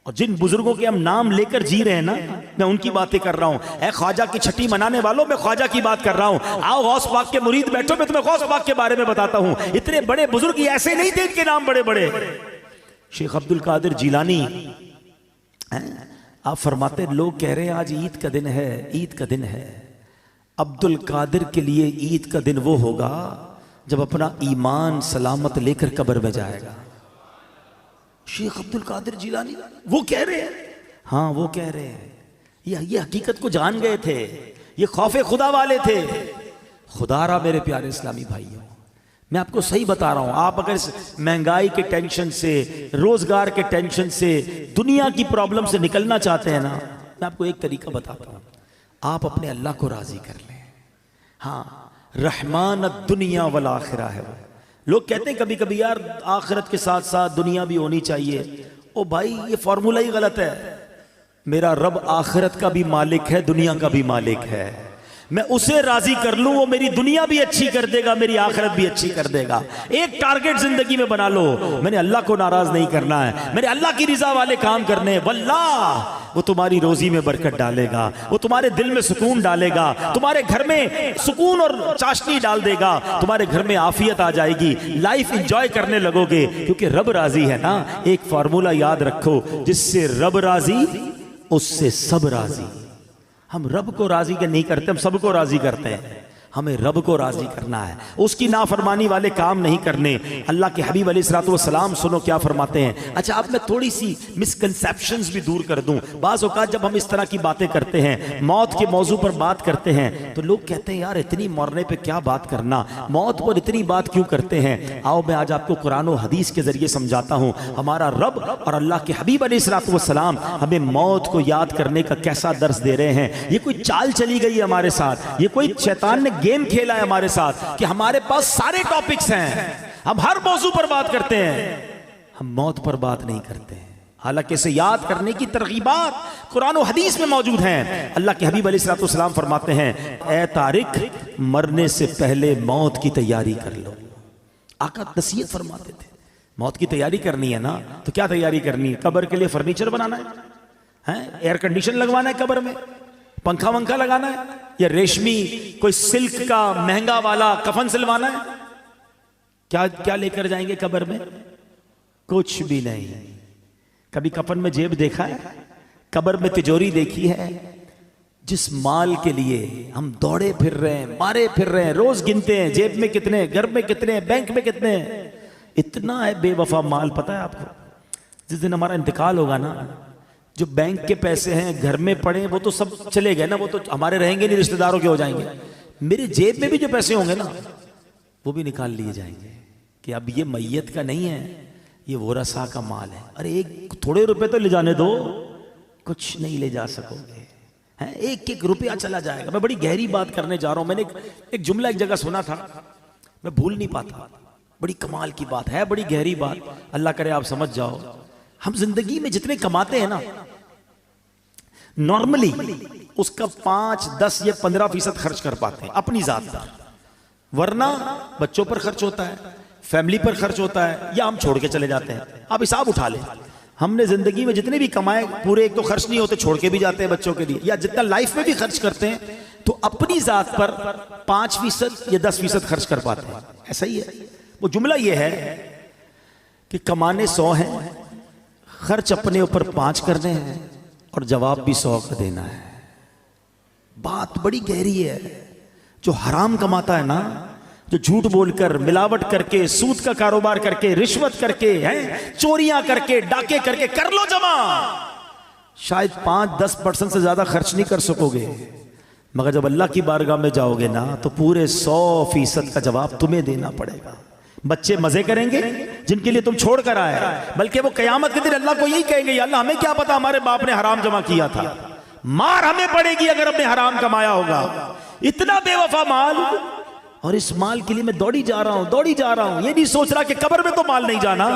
اور جن بزرگوں کے ہم نام لے کر جی رہے ہیں نا، میں ان کی باتیں کر رہا ہوں۔ اے خواجہ کی چھٹی منانے والوں، میں خواجہ کی بات کر رہا ہوں۔ آؤ غوث پاک کے مرید بیٹھو، میں تمہیں غوث پاک کے بارے میں بتاتا ہوں۔ اتنے بڑے بزرگ ایسے نہیں تھے، ان کے نام بڑے بڑے۔ شیخ عبد القادر جیلانی، آپ فرماتے لوگ کہہ رہے ہیں آج عید کا دن ہے، عید کا دن ہے۔ عبد القادر کے لیے عید کا دن وہ ہوگا جب اپنا ایمان سلامت لے کر قبر میں جائے گا۔ شیخ عبد القادر جیلانی وہ کہہ رہے ہیں، ہاں وہ کہہ رہے ہیں، یہ حقیقت کو جان گئے تھے، یہ خوف خدا والے تھے۔ خدا را میرے پیارے اسلامی بھائیوں، میں آپ کو صحیح بتا رہا ہوں، آپ اگر مہنگائی کے ٹینشن سے، روزگار کے ٹینشن سے، دنیا کی پرابلم سے نکلنا چاہتے ہیں نا، میں آپ کو ایک طریقہ بتاتا ہوں، آپ اپنے اللہ کو راضی کر لیں۔ ہاں، رحمان الدنیا والآخرہ ہے وہ۔ لوگ کہتے ہیں کبھی کبھی یار آخرت کے ساتھ ساتھ دنیا بھی ہونی چاہیے۔ او بھائی یہ فارمولہ ہی غلط ہے۔ میرا رب آخرت کا بھی مالک ہے، دنیا کا بھی مالک ہے۔ میں اسے راضی کر لوں، وہ میری دنیا بھی اچھی کر دے گا، میری آخرت بھی اچھی کر دے گا۔ ایک ٹارگٹ زندگی میں بنا لو، میں نے اللہ کو ناراض نہیں کرنا ہے، میں نے اللہ کی رضا والے کام کرنے ہیں۔ واللہ وہ تمہاری روزی میں برکت ڈالے گا، وہ تمہارے دل میں سکون ڈالے گا، تمہارے گھر میں سکون اور چاشنی ڈال دے گا، تمہارے گھر میں عافیت آ جائے گی، لائف انجوائے کرنے لگو گے، کیونکہ رب راضی ہے نا۔ ایک فارمولہ یاد رکھو، جس سے رب راضی اس سے سب راضی۔ ہم رب کو راضی نہیں کرتے، ہم سب کو راضی کرتے ہیں۔ ہمیں رب کو راضی کرنا ہے، اس کی نافرمانی والے کام نہیں کرنے۔ اللہ کے حبیب علیہ الصلوۃ والسلام سنو کیا فرماتے ہیں۔ اچھا آپ میں تھوڑی سی مسکنسیپشنز بھی دور کر دوں۔ بعض اوقات جب ہم اس طرح کی باتیں کرتے ہیں، موت کے موضوع پر بات کرتے ہیں، تو لوگ کہتے ہیں یار اتنی مرنے پہ کیا بات کرنا، موت پر اتنی بات کیوں کرتے ہیں؟ آؤ میں آج آپ کو قرآن و حدیث کے ذریعے سمجھاتا ہوں ہمارا رب اور اللہ کے حبیب علیہ الصلوۃ والسلام ہمیں موت کو یاد کرنے کا کیسا درس دے رہے ہیں۔ یہ کوئی چال چلی گئی ہے ہمارے ساتھ، یہ کوئی شیطان نے گیم کھیلا ہے ہمارے ساتھ کہ ہمارے پاس سارے ٹاپکس ہیں، ہم ہر موضوع پر بات کرتے ہیں، ہم موت پر بات نہیں کرتے ہیں۔ حالانکہ اسے یاد کرنے کی ترغیبات قرآن و حدیث میں موجود ہیں۔ اللہ کے حبیب علیہ الصلوۃ والسلام فرماتے ہیں اے طارق مرنے سے پہلے موت کی تیاری کر لو۔ آقا نصیحت فرماتے تھے موت کی تیاری کرنی ہے نا، تو کیا تیاری کرنی ہے؟ قبر کے لیے فرنیچر بنانا ہے، ایئر کنڈیشن لگوانا ہے قبر میں، پنکھا ونکھا لگانا ہے، یا ریشمی کوئی سلک کا مہنگا والا کفن سلوانا ہے؟ کیا لے کر جائیں گے قبر میں؟ کچھ بھی نہیں۔ کبھی کفن میں جیب دیکھا ہے؟ قبر میں تجوری دیکھی ہے؟ جس مال کے لیے ہم دوڑے پھر رہے ہیں، مارے پھر رہے ہیں، روز گنتے ہیں جیب میں کتنے، گھر میں کتنے، بینک میں کتنے، اتنا ہے بے وفا مال۔ پتہ ہے آپ کو جس دن ہمارا انتقال ہوگا نا، جو بینک کے پیسے ہیں گھر میں پڑے وہ تو سب چلے گئے نا، وہ تو ہمارے رہیں گے نہیں، رشتہ داروں کے ہو جائیں گے۔ میرے جیب میں بھی جو پیسے ہوں گے نا وہ بھی نکال لیے جائیں گے کہ اب یہ میت کا نہیں ہے، یہ ورثاء کا مال ہے۔ ارے ایک تھوڑے روپے تو لے جانے دو، کچھ نہیں لے جا سکو گے، ایک ایک روپیہ چلا جائے گا۔ میں بڑی گہری بات کرنے جا رہا ہوں، میں نے ایک جملہ ایک جگہ سنا تھا، میں بھول نہیں پاتا، بڑی کمال کی بات ہے، بڑی گہری بات، اللہ کرے آپ سمجھ جاؤ۔ ہم زندگی میں جتنے کماتے ہیں نا، نارملی اس کا 5, 10 یا 15% خرچ کر پاتے ہیں اپنی ذات پر، ورنہ بچوں پر خرچ ہوتا ہے، فیملی پر خرچ ہوتا ہے، یا ہم چھوڑ کے چلے جاتے ہیں۔ آپ حساب اٹھا لیں، ہم نے زندگی میں جتنے بھی کمائے پورے ایک تو خرچ نہیں ہوتے، چھوڑ کے بھی جاتے ہیں بچوں کے لیے، یا جتنا لائف میں بھی خرچ کرتے ہیں تو اپنی ذات پر 5% یا 10% خرچ کر پاتے ہیں۔ ایسا ہی ہے۔ وہ جملہ یہ ہے کہ کمانے 100 ہیں، خرچ اپنے اوپر 5 کرنے ہیں، اور جواب بھی 100 کا دینا ہے۔ بات بڑی گہری ہے۔ جو حرام کماتا ہے نا، جو جھوٹ بول کر، ملاوٹ کر کے، سود کا کاروبار کر کے، رشوت کر کے، چوریاں کر کے، ڈاکے کر کے، کر لو جمع، شاید 5-10% سے زیادہ خرچ نہیں کر سکو گے، مگر جب اللہ کی بارگاہ میں جاؤ گے نا تو پورے 100% کا جواب تمہیں دینا پڑے گا۔ بچے مزے کریں گے جن کے لیے تم چھوڑ کر آئے، بلکہ وہ قیامت کے دن اللہ کو یہی کہیں گے، یا اللہ ہمیں کیا پتا ہمارے باپ نے حرام جمع کیا تھا، مار ہمیں پڑے گی اگر ہم نے حرام کمایا ہوگا۔ اتنا بے وفا مال، اور اس مال کے لیے میں دوڑی جا رہا ہوں، یہ نہیں سوچ رہا کہ قبر میں تو مال نہیں جانا۔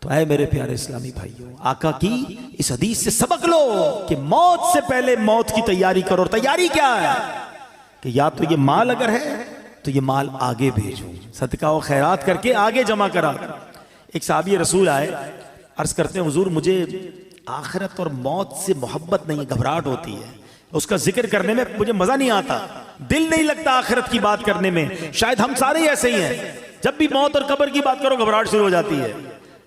تو اے میرے پیارے اسلامی بھائیوں، آقا کی اس حدیث سے سبق لو کہ موت سے پہلے موت کی تیاری کرو۔ اور تیاری کیا ہے کہ یا تو یہ مال اگر ہے تو یہ مال آگے بھیجو، صدقہ و خیرات کر کے آگے جمع کرا۔ ایک صحابی رسول آئے، عرض کرتے ہیں حضور مجھے آخرت اور موت سے محبت نہیں ہے، گھبراہٹ ہوتی ہے، اس کا ذکر کرنے میں مجھے مزہ نہیں آتا، دل نہیں لگتا آخرت کی بات کرنے میں۔ شاید ہم سارے ایسے ہی ہیں، جب بھی موت اور قبر کی بات کرو گھبراہٹ شروع ہو جاتی ہے۔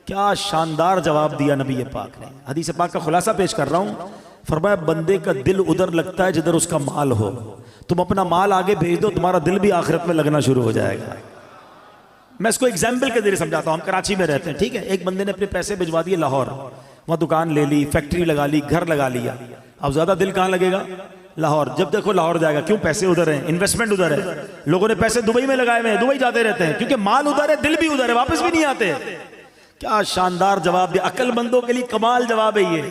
کیا شاندار جواب دیا نبی پاک نے۔ حدیث پاک کا خلاصہ پیش کر رہا ہوں، فرمایا بندے کا دل ادھر لگتا ہے جدھر اس کا مال ہو، تم اپنا مال آگے بھیج دو، تمہارا دل بھی آخرت میں لگنا شروع ہو جائے گا۔ میں اس کو ایگزامپل کے ذریعے سمجھاتا ہوں۔ ہم کراچی میں رہتے ہیں، ٹھیک ہے، ایک بندے نے اپنے پیسے بھجوا دیے لاہور، وہاں دکان لے لی، فیکٹری لگا لی، گھر لگا لیا۔ اب زیادہ دل کہاں لگے گا؟ لاہور۔ جب دیکھو لاہور جائے گا، کیوں؟ پیسے ادھر ہیں، انویسٹمنٹ ادھر ہے، لوگوں نے پیسے دبئی میں لگائے ہوئے ہیں، دبئی جاتے رہتے ہیں کیونکہ مال ادھر ہے، دل بھی ادھر ہے، واپس بھی نہیں آتے۔ کیا شاندار جواب دیا، عقل مندوں کے لیے کمال جواب ہے یہ۔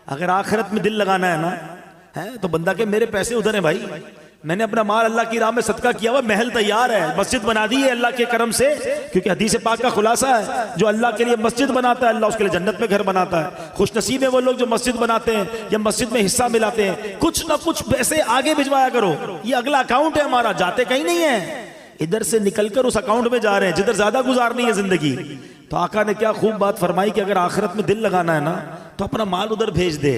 اگر آخرت میں دل لگانا ہے نا تو بندہ کہ میرے پیسے ادھر ہیں بھائی، میں نے اپنا مال اللہ کی راہ میں صدقہ کیا ہوا، محل تیار ہے، مسجد بنا دی ہے اللہ کے کرم سے، کیونکہ حدیث پاک کا خلاصہ ہے جو اللہ کے لیے مسجد بناتا ہے اللہ اس کے لیے جنت میں گھر بناتا ہے۔ خوش نصیب ہے وہ لوگ جو مسجد بناتے ہیں یا مسجد میں حصہ ملاتے ہیں۔ کچھ نہ کچھ پیسے آگے بھجوایا کرو، یہ اگلا اکاؤنٹ ہے ہمارا، جاتے کہیں نہیں ہے، ادھر سے نکل کر اس اکاؤنٹ میں جا رہے ہیں جدھر زیادہ گزارنی ہے زندگی۔ تو آقا نے کیا خوب بات فرمائی کہ اگر آخرت میں دل لگانا ہے نا تو اپنا مال ادھر بھیج دے،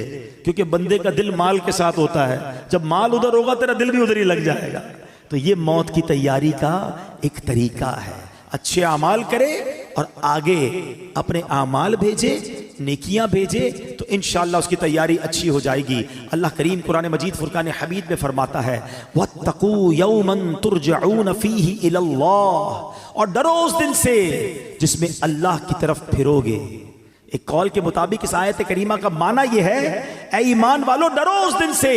کیونکہ بندے کا دل مال کے ساتھ ہوتا ہے، جب مال ادھر ہوگا تیرا دل بھی ادھر ہی لگ جائے گا۔ تو یہ موت کی تیاری کا ایک طریقہ ہے، اچھے اعمال کرے اور آگے اپنے اعمال بھیجے، نیکیاں بھیجے، تو انشاءاللہ اس کی تیاری اچھی ہو جائے گی۔ اللہ کریم قرآن مجید فرقان حمید میں فرماتا ہے وَاتَّقُوا يَوْمًا تُرْجَعُونَ فِيهِ إِلَى اللَّهِ، اور ڈرو اس دن سے جس میں اللہ کی طرف پھرو گے۔ ایک قول کے مطابق اس آیت کریمہ کا معنی یہ ہے، اے ایمان والو ڈرو اس دن سے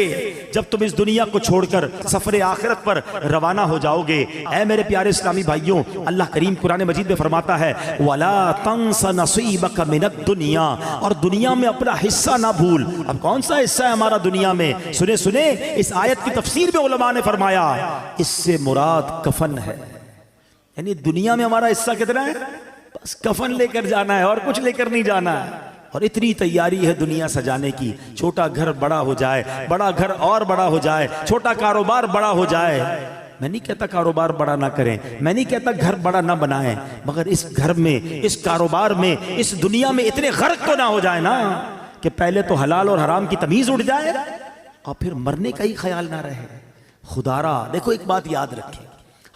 جب تم اس دنیا کو چھوڑ کر سفر آخرت پر روانہ ہو جاؤ گے۔ اے میرے پیارے اسلامی بھائیوں، اللہ کریم قرآن مجید میں فرماتا ہے وَلَا تَنْسَ نَصِيبَكَ مِنَ الدُّنْيَا، اور دنیا میں اپنا حصہ نہ بھول۔ اب کون سا حصہ ہے ہمارا دنیا میں؟ سنے اس آیت کی تفسیر میں علماء نے فرمایا اس سے مراد کفن ہے، یعنی دنیا میں ہمارا حصہ کتنا ہے؟ بس کفن لے کر جانا ہے اور کچھ لے کر نہیں جانا ہے۔ اور اتنی تیاری ہے دنیا سجانے کی، چھوٹا گھر بڑا ہو جائے، بڑا گھر اور بڑا ہو جائے، چھوٹا کاروبار بڑا ہو جائے۔ میں نہیں کہتا کاروبار بڑا نہ کریں، میں نہیں کہتا گھر بڑا نہ بنائیں، مگر اس گھر میں، اس کاروبار میں، اس دنیا میں اتنے غرق تو نہ ہو جائے نا کہ پہلے تو حلال اور حرام کی تمیز اٹھ جائے اور پھر مرنے کا ہی خیال نہ رہے۔ خدارا دیکھو ایک بات یاد رکھیں،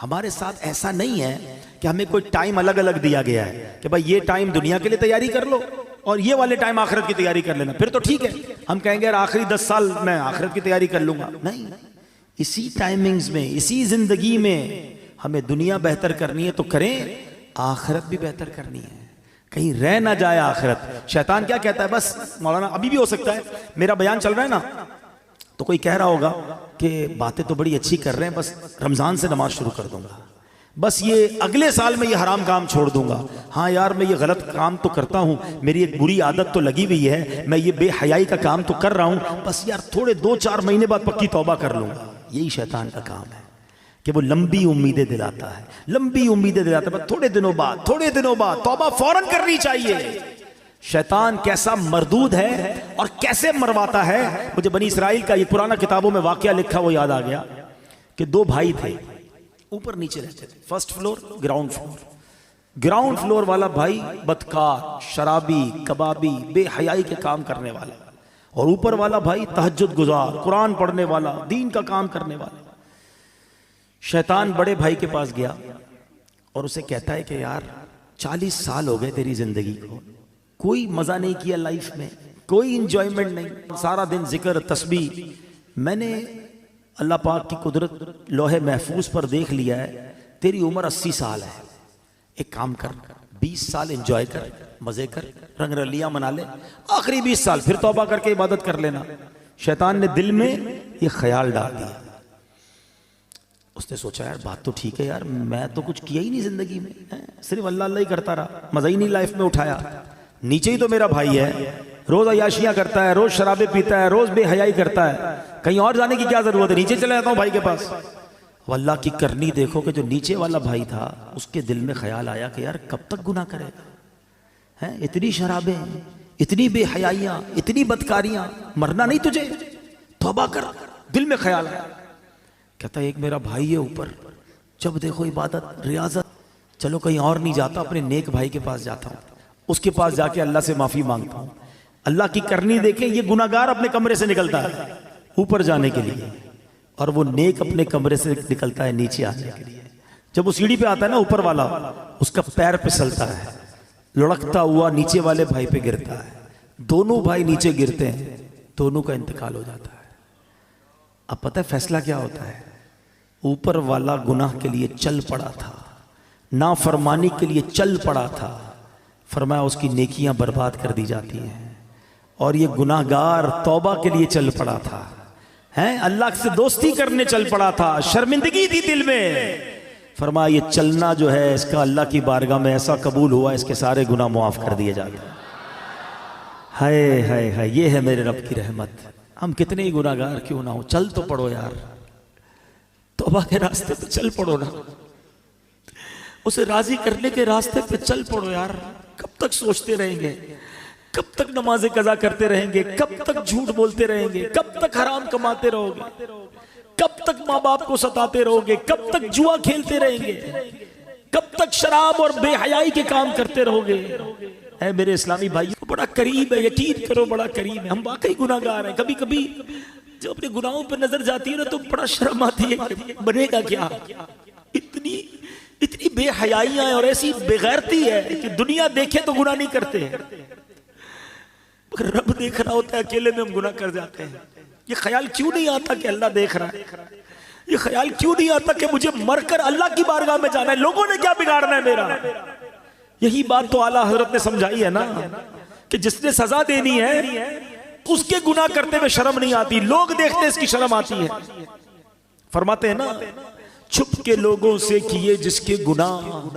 ہمارے ساتھ ایسا نہیں ہے کہ ہمیں کوئی ٹائم الگ الگ دیا گیا ہے کہ بھائی یہ ٹائم دنیا کے لیے تیاری کر لو اور یہ والے ٹائم آخرت کی تیاری کر لینا، پھر تو ٹھیک ہے ہم کہیں گے یار آخری 10 سال میں آخرت کی تیاری کر لوں گا۔ نہیں، اسی ٹائمنگز میں، اسی زندگی میں ہمیں دنیا بہتر کرنی ہے تو کریں، آخرت بھی بہتر کرنی ہے، کہیں رہ نہ جائے آخرت۔ شیطان کیا کہتا ہے؟ بس مولانا ابھی بھی ہو سکتا ہے میرا بیان چل رہا ہے نا تو کوئی کہہ رہا ہوگا کہ باتیں تو بڑی اچھی کر رہے ہیں، بس رمضان سے نماز شروع کر دوں گا، بس یہ اگلے سال میں یہ حرام کام چھوڑ دوں گا، ہاں یار میں یہ غلط کام تو کرتا ہوں، میری ایک بری عادت تو لگی ہوئی ہے، میں یہ بے حیائی کا کام تو کر رہا ہوں، بس یار تھوڑے 2-4 مہینے بعد پکی توبہ کر لوں گا۔ یہی شیطان کا کام ہے کہ وہ لمبی امیدیں دلاتا ہے، لمبی امیدیں دلاتا ہے، بس تھوڑے دنوں بعد توبہ فوراً کرنی چاہیے۔ شیطان کیسا مردود ہے اور کیسے مرواتا ہے۔ مجھے بنی اسرائیل کا یہ پرانا کتابوں میں واقعہ لکھا وہ یاد آ گیا کہ 2 بھائی تھے، اوپر نیچے رہتے تھے، first floor ground floor. Ground floor والا بھائی بدکار، شرابی، کبابی، بے حیائی کے کام کرنے والا، اور اوپر والا بھائی تہجد گزار، قرآن پڑھنے والا، دین کا کام کرنے والا۔ شیطان بڑے بھائی کے پاس گیا اور اسے کہتا ہے کہ یار 40 سال ہو گئے تیری زندگی کو، کوئی مزہ نہیں کیا لائف میں، کوئی انجوائمنٹ نہیں، سارا دن ذکر تسبیح، میں نے اللہ پاک کی قدرت لوح محفوظ پر دیکھ لیا ہے، تیری عمر 80 سال ہے، ایک کام کر 20 سال انجوائے کر، مزے کر، رنگ رلیاں منا لے، آخری 20 سال پھر توبہ کر کے عبادت کر لینا۔ شیطان نے دل میں یہ خیال ڈال دیا، اس نے سوچا یار بات تو ٹھیک ہے یار، میں تو کچھ کیا ہی نہیں زندگی میں، صرف اللہ اللہ ہی کرتا رہا، مزہ ہی نہیں لائف میں اٹھایا، نیچے ہی تو میرا بھائی ہے، روز عیاشیاں کرتا ہے، روز شرابیں پیتا ہے، روز بے حیائی کرتا ہے، کہیں اور جانے کی کیا ضرورت ہے، نیچے چلے جاتا ہوں بھائی کے پاس۔ وہ اللہ کی کرنی دیکھو کہ جو نیچے والا بھائی تھا اس کے دل میں خیال آیا کہ یار کب تک گناہ کرے گا، اتنی شرابیں، اتنی بے حیائیاں، اتنی بدکاریاں، مرنا نہیں تجھے، توبہ کر۔ دل میں خیال آیا، کہتا ہے ایک میرا بھائی ہے اوپر، جب دیکھو عبادت ریاضت، چلو کہیں اور نہیں جاتا، اپنے نیک بھائی کے پاس جاتا ہوں، اس کے پاس جا کے اللہ سے معافی مانگتا ہوں۔ اللہ کی کرنی دیکھیں، یہ گناہگار اپنے کمرے سے نکلتا ہے اوپر جانے کے لیے، اور وہ نیک اپنے کمرے سے نکلتا ہے نیچے آنے کے لیے۔ جب وہ سیڑھی پہ آتا ہے نا اوپر والا، اس کا پیر پھسلتا ہے، لڑکتا ہوا نیچے والے بھائی پہ گرتا ہے، دونوں بھائی نیچے گرتے ہیں، دونوں کا انتقال ہو جاتا ہے۔ اب پتہ ہے فیصلہ کیا ہوتا ہے؟ اوپر والا گناہ کے لیے چل پڑا تھا، نافرمانی کے لیے چل پڑا تھا، فرمایا اس کی نیکیاں برباد کر دی جاتی ہیں، اور یہ گناہگار توبہ کے لیے چل پڑا تھا، اللہ سے دوستی کرنے چل پڑا تھا، شرمندگی تھی دل میں، فرمایا یہ چلنا جو ہے اس کا اللہ کی بارگاہ میں ایسا قبول ہوا، اس کے سارے گناہ معاف کر دیے جاتے ہیں۔ ہائے ہائے ہائے، یہ ہے میرے رب کی رحمت۔ ہم کتنے ہی گناہگار کیوں نہ ہو، چل تو پڑو یار، توبہ کے راستے پہ چل پڑو نا، اسے راضی کرنے کے راستے پہ چل پڑو یار۔ کب تک سوچتے رہیں گے، کب تک نماز قضا کرتے رہیں گے، کب تک جھوٹ بولتے رہیں گے، کب تک حرام کماتے رہو گے، کب تک ماں باپ کو ستاتے رہو گے، کب تک جوا کھیلتے رہیں گے، کب تک شراب اور بے حیائی کے کام کرتے رہو گے۔ اے میرے اسلامی بھائی، بڑا قریب ہے، یقین کرو بڑا قریب ہے، ہم واقعی گناہگار ہیں۔ کبھی کبھی جب اپنے گناہوں پہ نظر جاتی ہے نا تو بڑا شرم آتی ہے کہ بنے گا کیا، اتنی بے حیائیاں ہیں اور ایسی بے غیرتی ہے کہ دنیا دیکھے تو گناہ نہیں کرتے ہیں، مگر رب دیکھ رہا ہوتا ہے، اکیلے میں ہم گناہ کر جاتے ہیں۔ یہ خیال کیوں نہیں آتا کہ اللہ دیکھ رہا ہے؟ یہ خیال کیوں نہیں آتا کہ مجھے مر کر اللہ کی بارگاہ میں جانا ہے، لوگوں نے کیا بگاڑنا ہے میرا؟ یہی بات تو اعلیٰ حضرت نے سمجھائی ہے نا کہ جس نے سزا دینی ہے اس کے گناہ کرتے ہوئے شرم نہیں آتی، لوگ دیکھتے اس کی شرم آتی ہے۔ فرماتے ہیں نا، چھپ کے لوگوں سے کیے جس کے گناہ،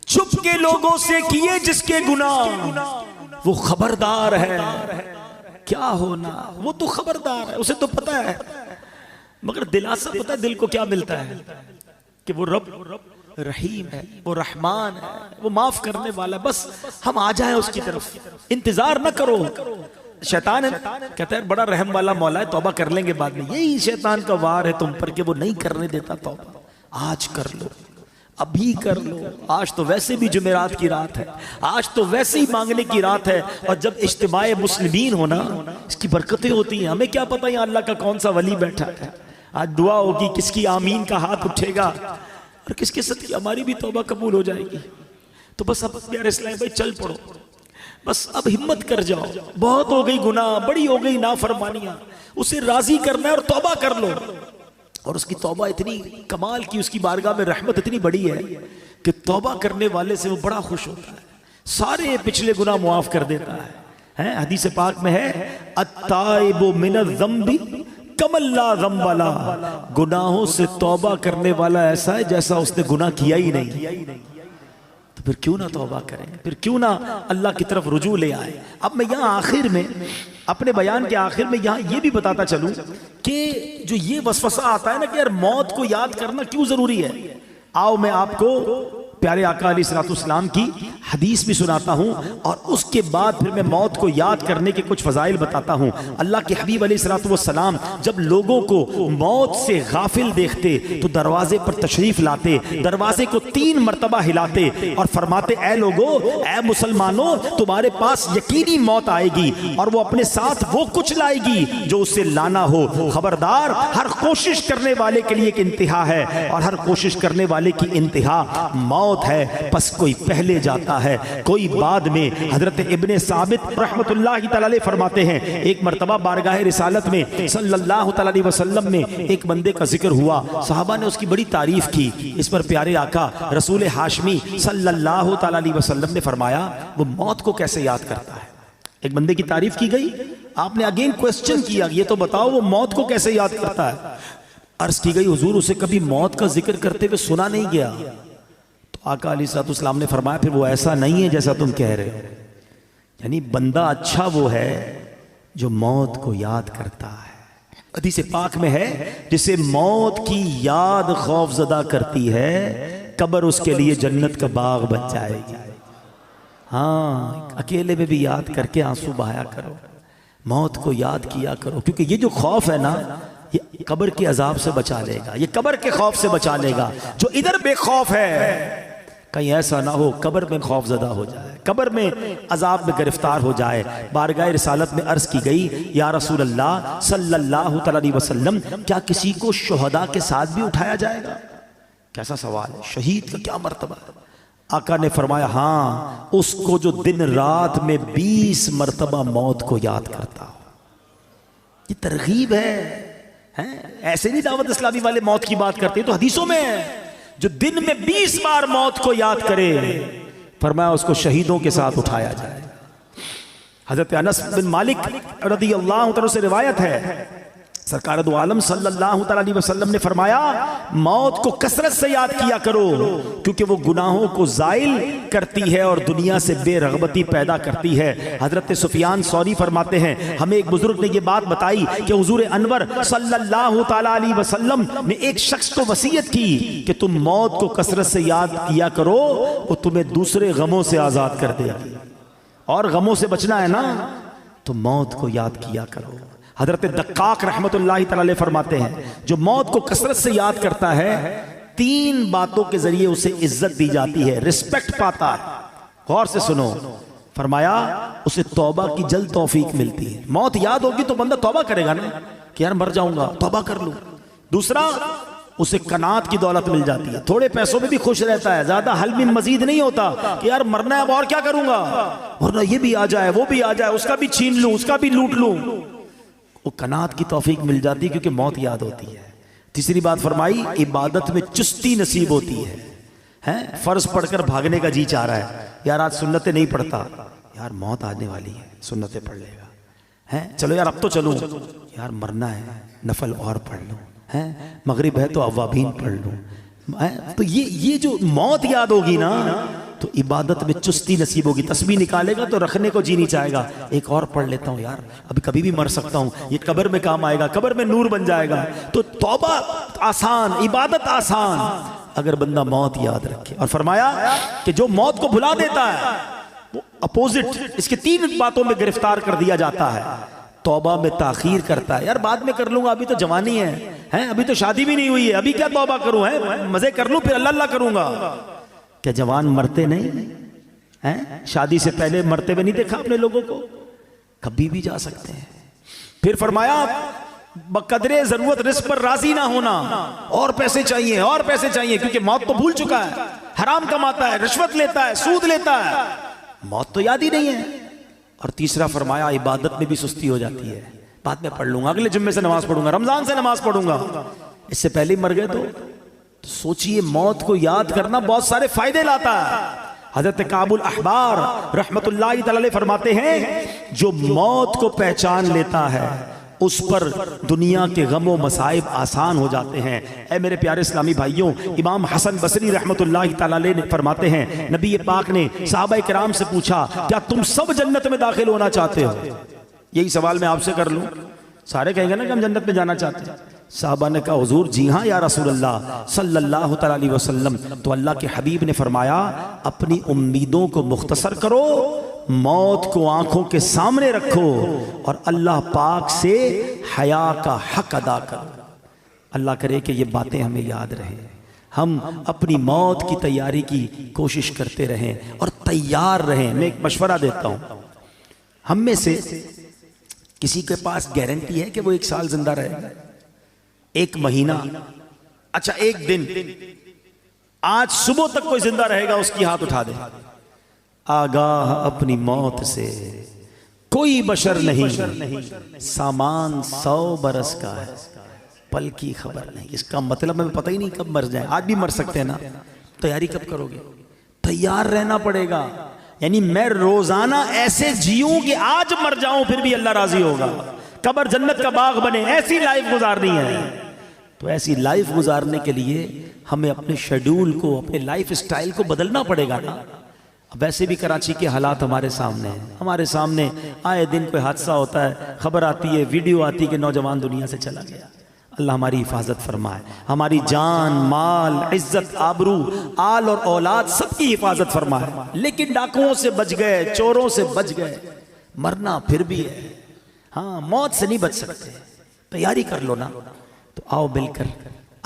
چھپ کے لوگوں سے کیے جس کے گناہ، وہ خبردار ہے کیا ہونا، وہ تو خبردار ہے، اسے تو پتا ہے، مگر دلاسا پتا ہے دل کو کیا ملتا ہے کہ وہ رب رحیم ہے، وہ رحمان ہے، وہ معاف کرنے والا ہے، بس ہم آ جائیں اس کی طرف، انتظار نہ کرو۔ شیطان ہے کہتا ہے بڑا رحم والا مولا ہے، توبہ کر لیں گے بعد میں، یہی شیطان کا وار ہے تم پر کہ وہ نہیں کرنے دیتا توبہ۔ آج کر لو، ابھی کر لو، آج تو ویسے بھی جمعرات کی رات ہے، آج تو ویسے ہی مانگنے کی رات ہے، اور جب اجتماع مسلمین ہونا اس کی برکتیں ہوتی ہیں، ہمیں کیا پتہ یہاں اللہ کا کون سا ولی بیٹھا ہے، آج دعا ہوگی، کس کی آمین کا ہاتھ اٹھے گا اور کس کے ساتھ کی ہماری بھی توبہ قبول ہو جائے گی۔ تو بس اب پیارے اسلام بھائی چل پڑو، بس اب ہمت کر جاؤ، بہت ہو گئی گناہ، بڑی ہو گئی نافرمانیاں، اسے راضی کرنا ہے اور توبہ کر لو۔ اور اس کی توبہ اتنی کمال کی، اس کی بارگاہ میں رحمت اتنی بڑی ہے کہ توبہ کرنے والے سے وہ بڑا خوش ہوتا ہے، سارے پچھلے گناہ معاف کر دیتا ہے۔ حدیث پاک میں ہے التائب من الذنب کمن لا ذنب لہ، گناہوں سے توبہ کرنے والا ایسا ہے جیسا اس نے گناہ کیا ہی نہیں۔ تو پھر کیوں نہ توبہ کریں، پھر کیوں نہ اللہ کی طرف رجوع لے آئے۔ اب میں یہاں آخر میں اپنے بیان کے آخر میں یہاں یہ بھی بتاتا چلوں کہ جو یہ وسوسہ آتا ہے نا کہ یار موت کو یاد کرنا کیوں ضروری ہے، آؤ میں آپ کو پیارے آقا علیہ السلام کی حدیث بھی سناتا ہوں، اور اس کے بعد پھر میں موت کو یاد کرنے کے کچھ فضائل بتاتا ہوں۔ اللہ کے حبیب علیہ السلام جب لوگوں کو موت سے غافل دیکھتے تو دروازے پر تشریف لاتے، دروازے کو 3 مرتبہ ہلاتے اور فرماتے اے لوگو، اے مسلمانوں، تمہارے پاس یقینی موت آئے گی اور وہ اپنے ساتھ وہ کچھ لائے گی جو اسے لانا ہو، خبردار، ہر کوشش کرنے والے کے لیے ایک انتہا ہے اور ہر کوشش کرنے والے کی انتہا موت ہے، پس کوئی پہلے جاتا ہے کوئی بعد میں۔ حضرت ابن ثابت رحمت اللہ تعالی علیہ فرماتے ہیں ایک مرتبہ بارگاہ رسالت میں صلی اللہ تعالی علیہ وسلم میں ایک بندے کا ذکر ہوا، صحابہ نے اس کی بڑی تعریف کی، اس پر پیارے آقا رسول ہاشمی صلی اللہ تعالی علیہ وسلم نے فرمایا وہ موت کو کیسے یاد کرتا ہے۔ ایک بندے کی تعریف کی گئی، آپ نے اگین کوسچن کیا یہ تو بتاؤ وہ موت کو کیسے یاد کرتا ہے۔ عرض کی گئی حضور اسے کبھی موت کا ذکر کرتے ہوئے سنا نہیں گیا۔ آقا علیہ السلام نے فرمایا پھر وہ ایسا نہیں ہے جیسا تم کہہ رہے ہو، یعنی بندہ اچھا وہ ہے جو موت کو یاد کرتا ہے. حدیث پاک میں ہے جسے موت کی یاد خوف زدہ کرتی ہے قبر اس کے لیے جنت کا باغ بن جائے گی. ہاں اکیلے میں بھی یاد کر کے آنسو بہایا کرو, موت کو یاد کیا کرو, کیونکہ یہ جو خوف ہے نا یہ قبر کے عذاب سے بچا لے گا, یہ قبر کے خوف سے بچا لے گا. جو ادھر بے خوف ہے کہیں ایسا نہ ہو قبر میں خوف زدہ ہو جائے, قبر میں عذاب میں گرفتار ہو جائے. بارگاہ رسالت میں عرض کی گئی یا رسول اللہ صلی اللہ تعالی علیہ وسلم کیا کسی کو شہداء کے ساتھ بھی اٹھایا جائے گا؟ کیسا سوال ہے, شہید کا کیا مرتبہ ہے؟ آقا نے فرمایا ہاں اس کو جو دن رات میں 20 مرتبہ موت کو یاد کرتا ہو. یہ ترغیب ہے, ایسے نہیں دعوت اسلامی والے موت کی بات کرتے, تو حدیثوں میں ہے جو دن میں 20 بار موت کو یاد کرے فرمایا اس کو شہیدوں کے ساتھ اٹھایا جائے. حضرت انس بن مالک رضی اللہ عنہ سے روایت ہے سرکار دو عالم صلی اللہ علیہ وسلم نے فرمایا موت کو کثرت سے یاد کیا کرو کیونکہ وہ گناہوں کو زائل کرتی ہے اور دنیا سے بے رغبتی پیدا کرتی ہے. حضرت سفیان ثوری فرماتے ہیں ہمیں ایک بزرگ نے یہ بات بتائی کہ حضور انور صلی اللہ علیہ وسلم نے ایک شخص کو وصیت کی کہ تم موت کو کثرت سے یاد کیا کرو, وہ تمہیں دوسرے غموں سے آزاد کر دے گی, اور غموں سے بچنا ہے نا تو موت کو یاد کیا کرو. حضرت دقاق رحمت اللہ تعالی فرماتے ہیں جو موت کو کثرت سے یاد کرتا ہے 3 باتوں کے ذریعے اسے عزت دی جاتی ہے, رسپیکٹ پاتا ہے. غور سے سنو, فرمایا اسے توبہ کی جلد توفیق ملتی ہے. موت یاد ہوگی تو بندہ توبہ کرے گا نا کہ یار مر جاؤں گا توبہ کر لوں. دوسرا اسے قناعت کی دولت مل جاتی ہے, تھوڑے پیسوں میں بھی خوش رہتا ہے, زیادہ حل میں مزید نہیں ہوتا کہ یار مرنا ہے اب اور کیا کروں گا, ورنہ یہ بھی آ جائے وہ بھی آ جائے, اس کا بھی چھین لوں اس کا بھی لوٹ لوں. وہ قناعت کی توفیق مل جاتی ہے کیونکہ موت یاد ہوتی ہے. تیسری بات فرمائی عبادت میں چستی نصیب ہوتی ہے. فرض پڑھ کر بھاگنے کا جی چاہ رہا ہے, یار آج سنتیں نہیں پڑھتا, یار موت آنے والی ہے سنتیں پڑھ لے گا, چلو یار اب تو چلوں, یار مرنا ہے نفل اور پڑھ لوں, مغرب ہے تو اوابین پڑھ لوں. تو یہ جو موت یاد ہوگی نا تو عبادت میں چستی نصیب ہوگی. تسبیح نکالے گا تو رکھنے کو جی نہیں چاہے گا, ایک اور پڑھ لیتا ہوں یار ابھی کبھی بھی مر سکتا ہوں, یہ قبر میں کام آئے گا, قبر میں نور بن جائے گا. تو توبہ آسان, عبادت آسان اگر بندہ موت یاد رکھے. اور فرمایا کہ جو موت کو بھلا دیتا ہے وہ اپوزٹ اس کے 3 باتوں میں گرفتار کر دیا جاتا ہے. توبہ میں تاخیر کرتا ہے, یار بعد میں کر لوں گا ابھی تو جوانی ہے, ابھی تو شادی بھی نہیں ہوئی ہے, ابھی کیا توبہ کروں, مزے کر لوں پھر اللہ اللہ کروں گا. کیا جوان مرتے نہیں؟ شادی سے پہلے مرتے ہوئے نہیں دیکھا اپنے لوگوں کو, کبھی بھی جا سکتے ہیں. پھر فرمایا بقدر ضرورت رزق پر راضی نہ ہونا, اور پیسے چاہیے اور پیسے چاہیے, کیونکہ موت تو بھول چکا ہے, حرام کماتا ہے, رشوت لیتا ہے, سود لیتا ہے, موت تو یاد ہی نہیں ہے. اور تیسرا فرمایا عبادت میں بھی سستی ہو جاتی ہے, بعد میں پڑھ لوں گا, اگلے جمعے سے نماز پڑھوں گا, رمضان سے نماز پڑھوں گا, اس سے پہلے مر گئے تو سوچئے موت کو یاد کرنا بہت سارے فائدے لاتا ہے. حضرت کعب الاحبار رحمت اللہ تعالی فرماتے ہیں جو موت کو پہچان لیتا ہے اس پر دنیا کے غم و مصائب آسان ہو جاتے ہیں. اے میرے پیارے اسلامی بھائیوں, امام حسن بصری رحمت اللہ تعالی نے فرماتے ہیں نبی پاک نے صحابہ کرام سے پوچھا کیا تم سب جنت میں داخل ہونا چاہتے ہو؟ یہی سوال میں آپ سے کر لوں, سارے کہیں گے نا کہ ہم جنت میں جانا چاہتے ہیں. صحابہ نے کہا حضور جی ہاں یا رسول اللہ صلی اللہ علیہ وسلم. تو اللہ کے حبیب نے فرمایا اپنی امیدوں کو مختصر کرو, موت کو آنکھوں کے سامنے رکھو اور اللہ پاک سے حیا کا حق ادا کرو. اللہ کرے کہ یہ باتیں ہمیں یاد رہیں, ہم اپنی موت کی تیاری کی کوشش کرتے رہیں اور تیار رہیں. میں ایک مشورہ دیتا ہوں, ہم میں سے کسی کے پاس گارنٹی ہے کہ وہ 1 سال زندہ رہے گا, 1 مہینہ, اچھا 1 دن, آج صبح تک کوئی زندہ رہے گا اس کی ہاتھ اٹھا دے. آگاہ اپنی موت سے کوئی بشر نہیں, سامان 100 برس کا ہے, پل کی خبر نہیں. اس کا مطلب ہمیں پتہ ہی نہیں کب مر جائیں, آج بھی مر سکتے ہیں نا, تیاری کب کرو گے؟ تیار رہنا پڑے گا. یعنی میں روزانہ ایسے جیوں کہ آج مر جاؤں پھر بھی اللہ راضی ہوگا, قبر جنت کا باغ بنے, ایسی لائف گزارنی ہے. تو ایسی لائف گزارنے کے لیے ہمیں اپنے شیڈول کو, اپنے لائف سٹائل کو بدلنا پڑے گا نا. ویسے بھی کراچی کے حالات ہمارے سامنے ہیں، ہمارے سامنے آئے دن کوئی حادثہ ہوتا ہے، خبر آتی ہے، ویڈیو آتی ہے کہ نوجوان دنیا سے چلا گیا۔ اللہ ہماری حفاظت فرمائے، ہماری جان، مال، عزت، آبرو، آل اور اولاد سب کی حفاظت فرمائے۔ لیکن ڈاکوؤں سے بچ گئے، چوروں سے بچ گئے، مرنا پھر بھی ہے، ہاں موت سے نہیں بچ سکتے، تیاری کر لو نا۔ تو آؤ مل کر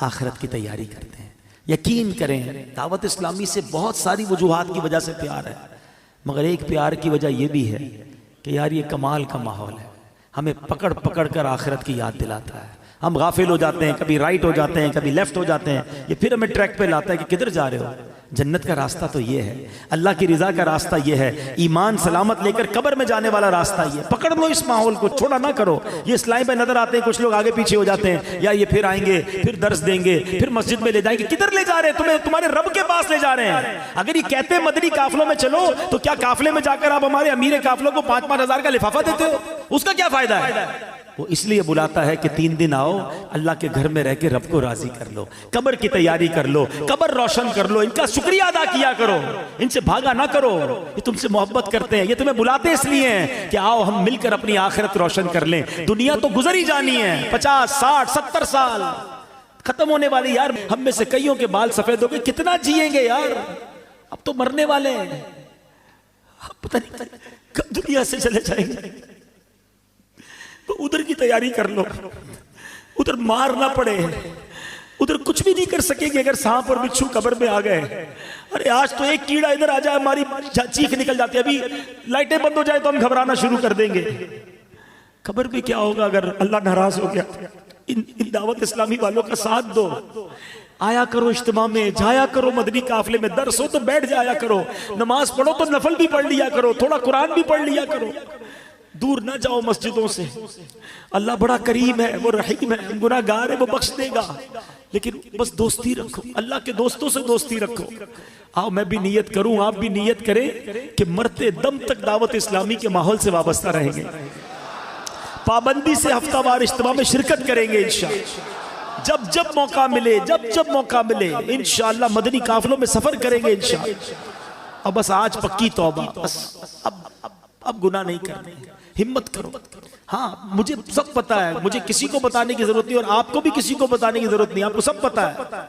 آخرت کی تیاری کرتے ہیں۔ یقین کریں دعوت اسلامی سے بہت ساری وجوہات کی وجہ سے پیار ہے، مگر ایک پیار کی وجہ یہ بھی ہے کہ یار یہ کمال کا ماحول ہے، ہمیں پکڑ پکڑ کر آخرت کی یاد دلاتا ہے۔ ہم غافل ہو جاتے ہیں، کبھی رائٹ ہو جاتے ہیں، کبھی لیفٹ ہو جاتے ہیں، یہ پھر ہمیں ٹریک پہ لاتا ہے کہ کدھر جا رہے ہو۔ جنت کا راستہ تو یہ ہے، اللہ کی رضا کا راستہ یہ ہے، ایمان سلامت لے کر قبر میں جانے والا راستہ یہ ہے۔ پکڑ لو اس ماحول کو، چھوڑا نہ کرو۔ یہ اسلام پہ نظر آتے ہیں کچھ لوگ آگے پیچھے ہو جاتے ہیں، یا یہ پھر آئیں گے، پھر درس دیں گے، پھر مسجد میں لے جائیں گے۔ کدھر لے جا رہے ہیں تمہیں؟ تمہارے رب کے پاس لے جا رہے ہیں۔ اگر یہ کہتے ہیں مدنی قافلوں میں چلو، تو کیا قافلے میں جا کر آپ ہمارے امیر قافلوں کو 5-5 ہزار کا لفافہ دیتے ہو؟ اس کا کیا فائدہ ہے؟ وہ اس لیے بلاتا ہے کہ 3 دن آؤ، اللہ کے گھر میں رہ کے رب کو راضی کر لو، قبر کی تیاری کر لو، قبر روشن کر لو، ان کا شکریہ ادا کیا کرو، ان سے بھاگا نہ کرو۔ یہ تم سے محبت کرتے ہیں، یہ تمہیں بلاتے اس لیے ہیں کہ آؤ ہم مل کر اپنی آخرت روشن کر لیں۔ دنیا تو گزر ہی جانی ہے، 50 60 70 سال ختم ہونے والی۔ یار ہم میں سے کئیوں کے بال سفید ہو گئے، کتنا جیئیں گے یار؟ اب تو مرنے والے ہیں، پتہ نہیں کب دنیا سے چلے جائیں گے۔ تو ادھر کی تیاری کر لو، ادھر مار نہ پڑے، ادھر کچھ بھی نہیں کر سکیں گے اگر سانپ اور بچھو قبر میں آ گئے۔ ارے آج تو ایک کیڑا ادھر آ جائے ہماری چیخ نکل جاتی ہے، ابھی لائٹیں بند ہو جائے تو ہم گھبرانا شروع کر دیں گے۔ قبر میں کیا ہوگا اگر اللہ ناراض ہو گیا؟ ان دعوت اسلامی والوں کا ساتھ دو، آیا کرو اجتماع میں، جایا کرو مدنی قافلے میں، درس ہو تو بیٹھ جایا کرو، نماز پڑھو تو نفل بھی پڑھ لیا کرو، تھوڑا قرآن بھی پڑھ لیا کرو، دور نہ جاؤ مسجدوں سے۔ اللہ بڑا کریم ہے، وہ رحیم ہے، گناہ گار ہے، وہ بخش دے گا، لیکن بس دوستی رکھو، اللہ کے دوستوں سے دوستی رکھو۔ آؤ میں بھی نیت کروں، آپ بھی نیت کریں کہ مرتے دم تک دعوت اسلامی کے ماحول سے وابستہ رہیں گے، پابندی سے ہفتہ وار اجتماع میں شرکت کریں گے انشاءاللہ، جب موقع ملے، جب موقع ملے انشاءاللہ مدنی قافلوں میں سفر کریں گے انشاءاللہ۔ اب بس آج پکی توبہ، بس اب گناہ نہیں کرنے، ہمت کرو۔ ہاں مجھے سب پتا ہے، مجھے کسی کو بتانے کی ضرورت نہیں، اور آپ کو بھی کسی کو بتانے کی ضرورت نہیں، آپ کو سب پتا ہے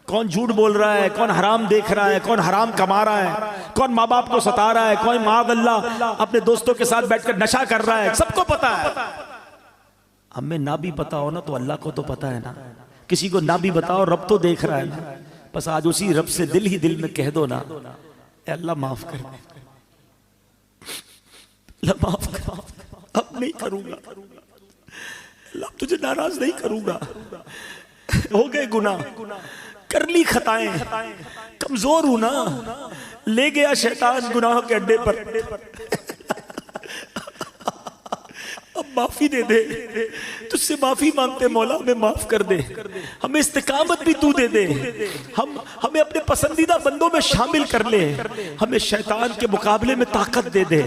کون جھوٹ بول رہا ہے، کون حرام دیکھ رہا ہے، کون حرام کما رہا ہے، کون ماں باپ کو ستا رہا ہے، کون معاذ اللہ اپنے دوستوں کے ساتھ بیٹھ کر نشہ کر رہا ہے، سب کو پتا ہے۔ ہمیں نہ بھی پتا ہو نا تو اللہ کو تو پتا ہے نا، کسی کو نہ بھی بتاؤ رب تو دیکھ رہا ہے نا۔ بس آج اسی رب سے دل ہی دل میں کہہ دو نا، اے اللہ معاف کر دے، اللہ معاف کر، اب نہیں کروں گا، اللہ تجھے ناراض نہیں کروں گا، ہو گئے گناہ، کر لی خطائیں، کمزور ہوں نا، لے گیا شیطان گناہوں کے اڈے پر، اب معافی دے دے، تجھ سے معافی مانگتے مولا ہمیں معاف کر دے، ہمیں استقامت بھی تو دے دے، ہمیں اپنے پسندیدہ بندوں میں شامل کر لے، ہمیں شیطان کے مقابلے میں طاقت دے دے۔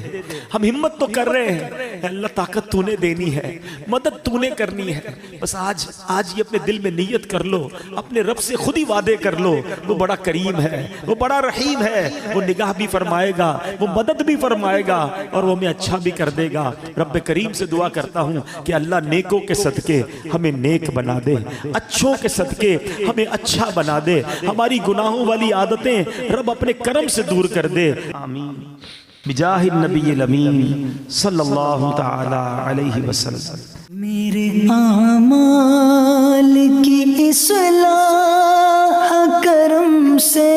ہم ہمت تو کر رہے ہیں، اے اللہ طاقت تو نے دینی ہے، مدد تو نے کرنی ہے، بس آج یہ اپنے دل میں نیت کر لو، اپنے رب سے خود ہی وعدے کر لو، وہ بڑا کریم ہے، وہ بڑا رحیم ہے، وہ نگاہ بھی فرمائے گا، وہ مدد بھی فرمائے گا، اور وہ ہمیں اچھا بھی کر دے گا۔ رب کریم سے دعا کرتا ہوں کہ اللہ نیکوں کے صدقے ہمیں نیک بنا دے، اچھوں کے صدقے ہمیں اچھا بنا دے، ہماری گناہوں والی عادتیں رب اپنے کرم سے دور کر دے، آمین بجاہ النبی الامین صلی اللہ تعالی علیہ وسلم۔ میرے اعمال کی اصلاح کرم سے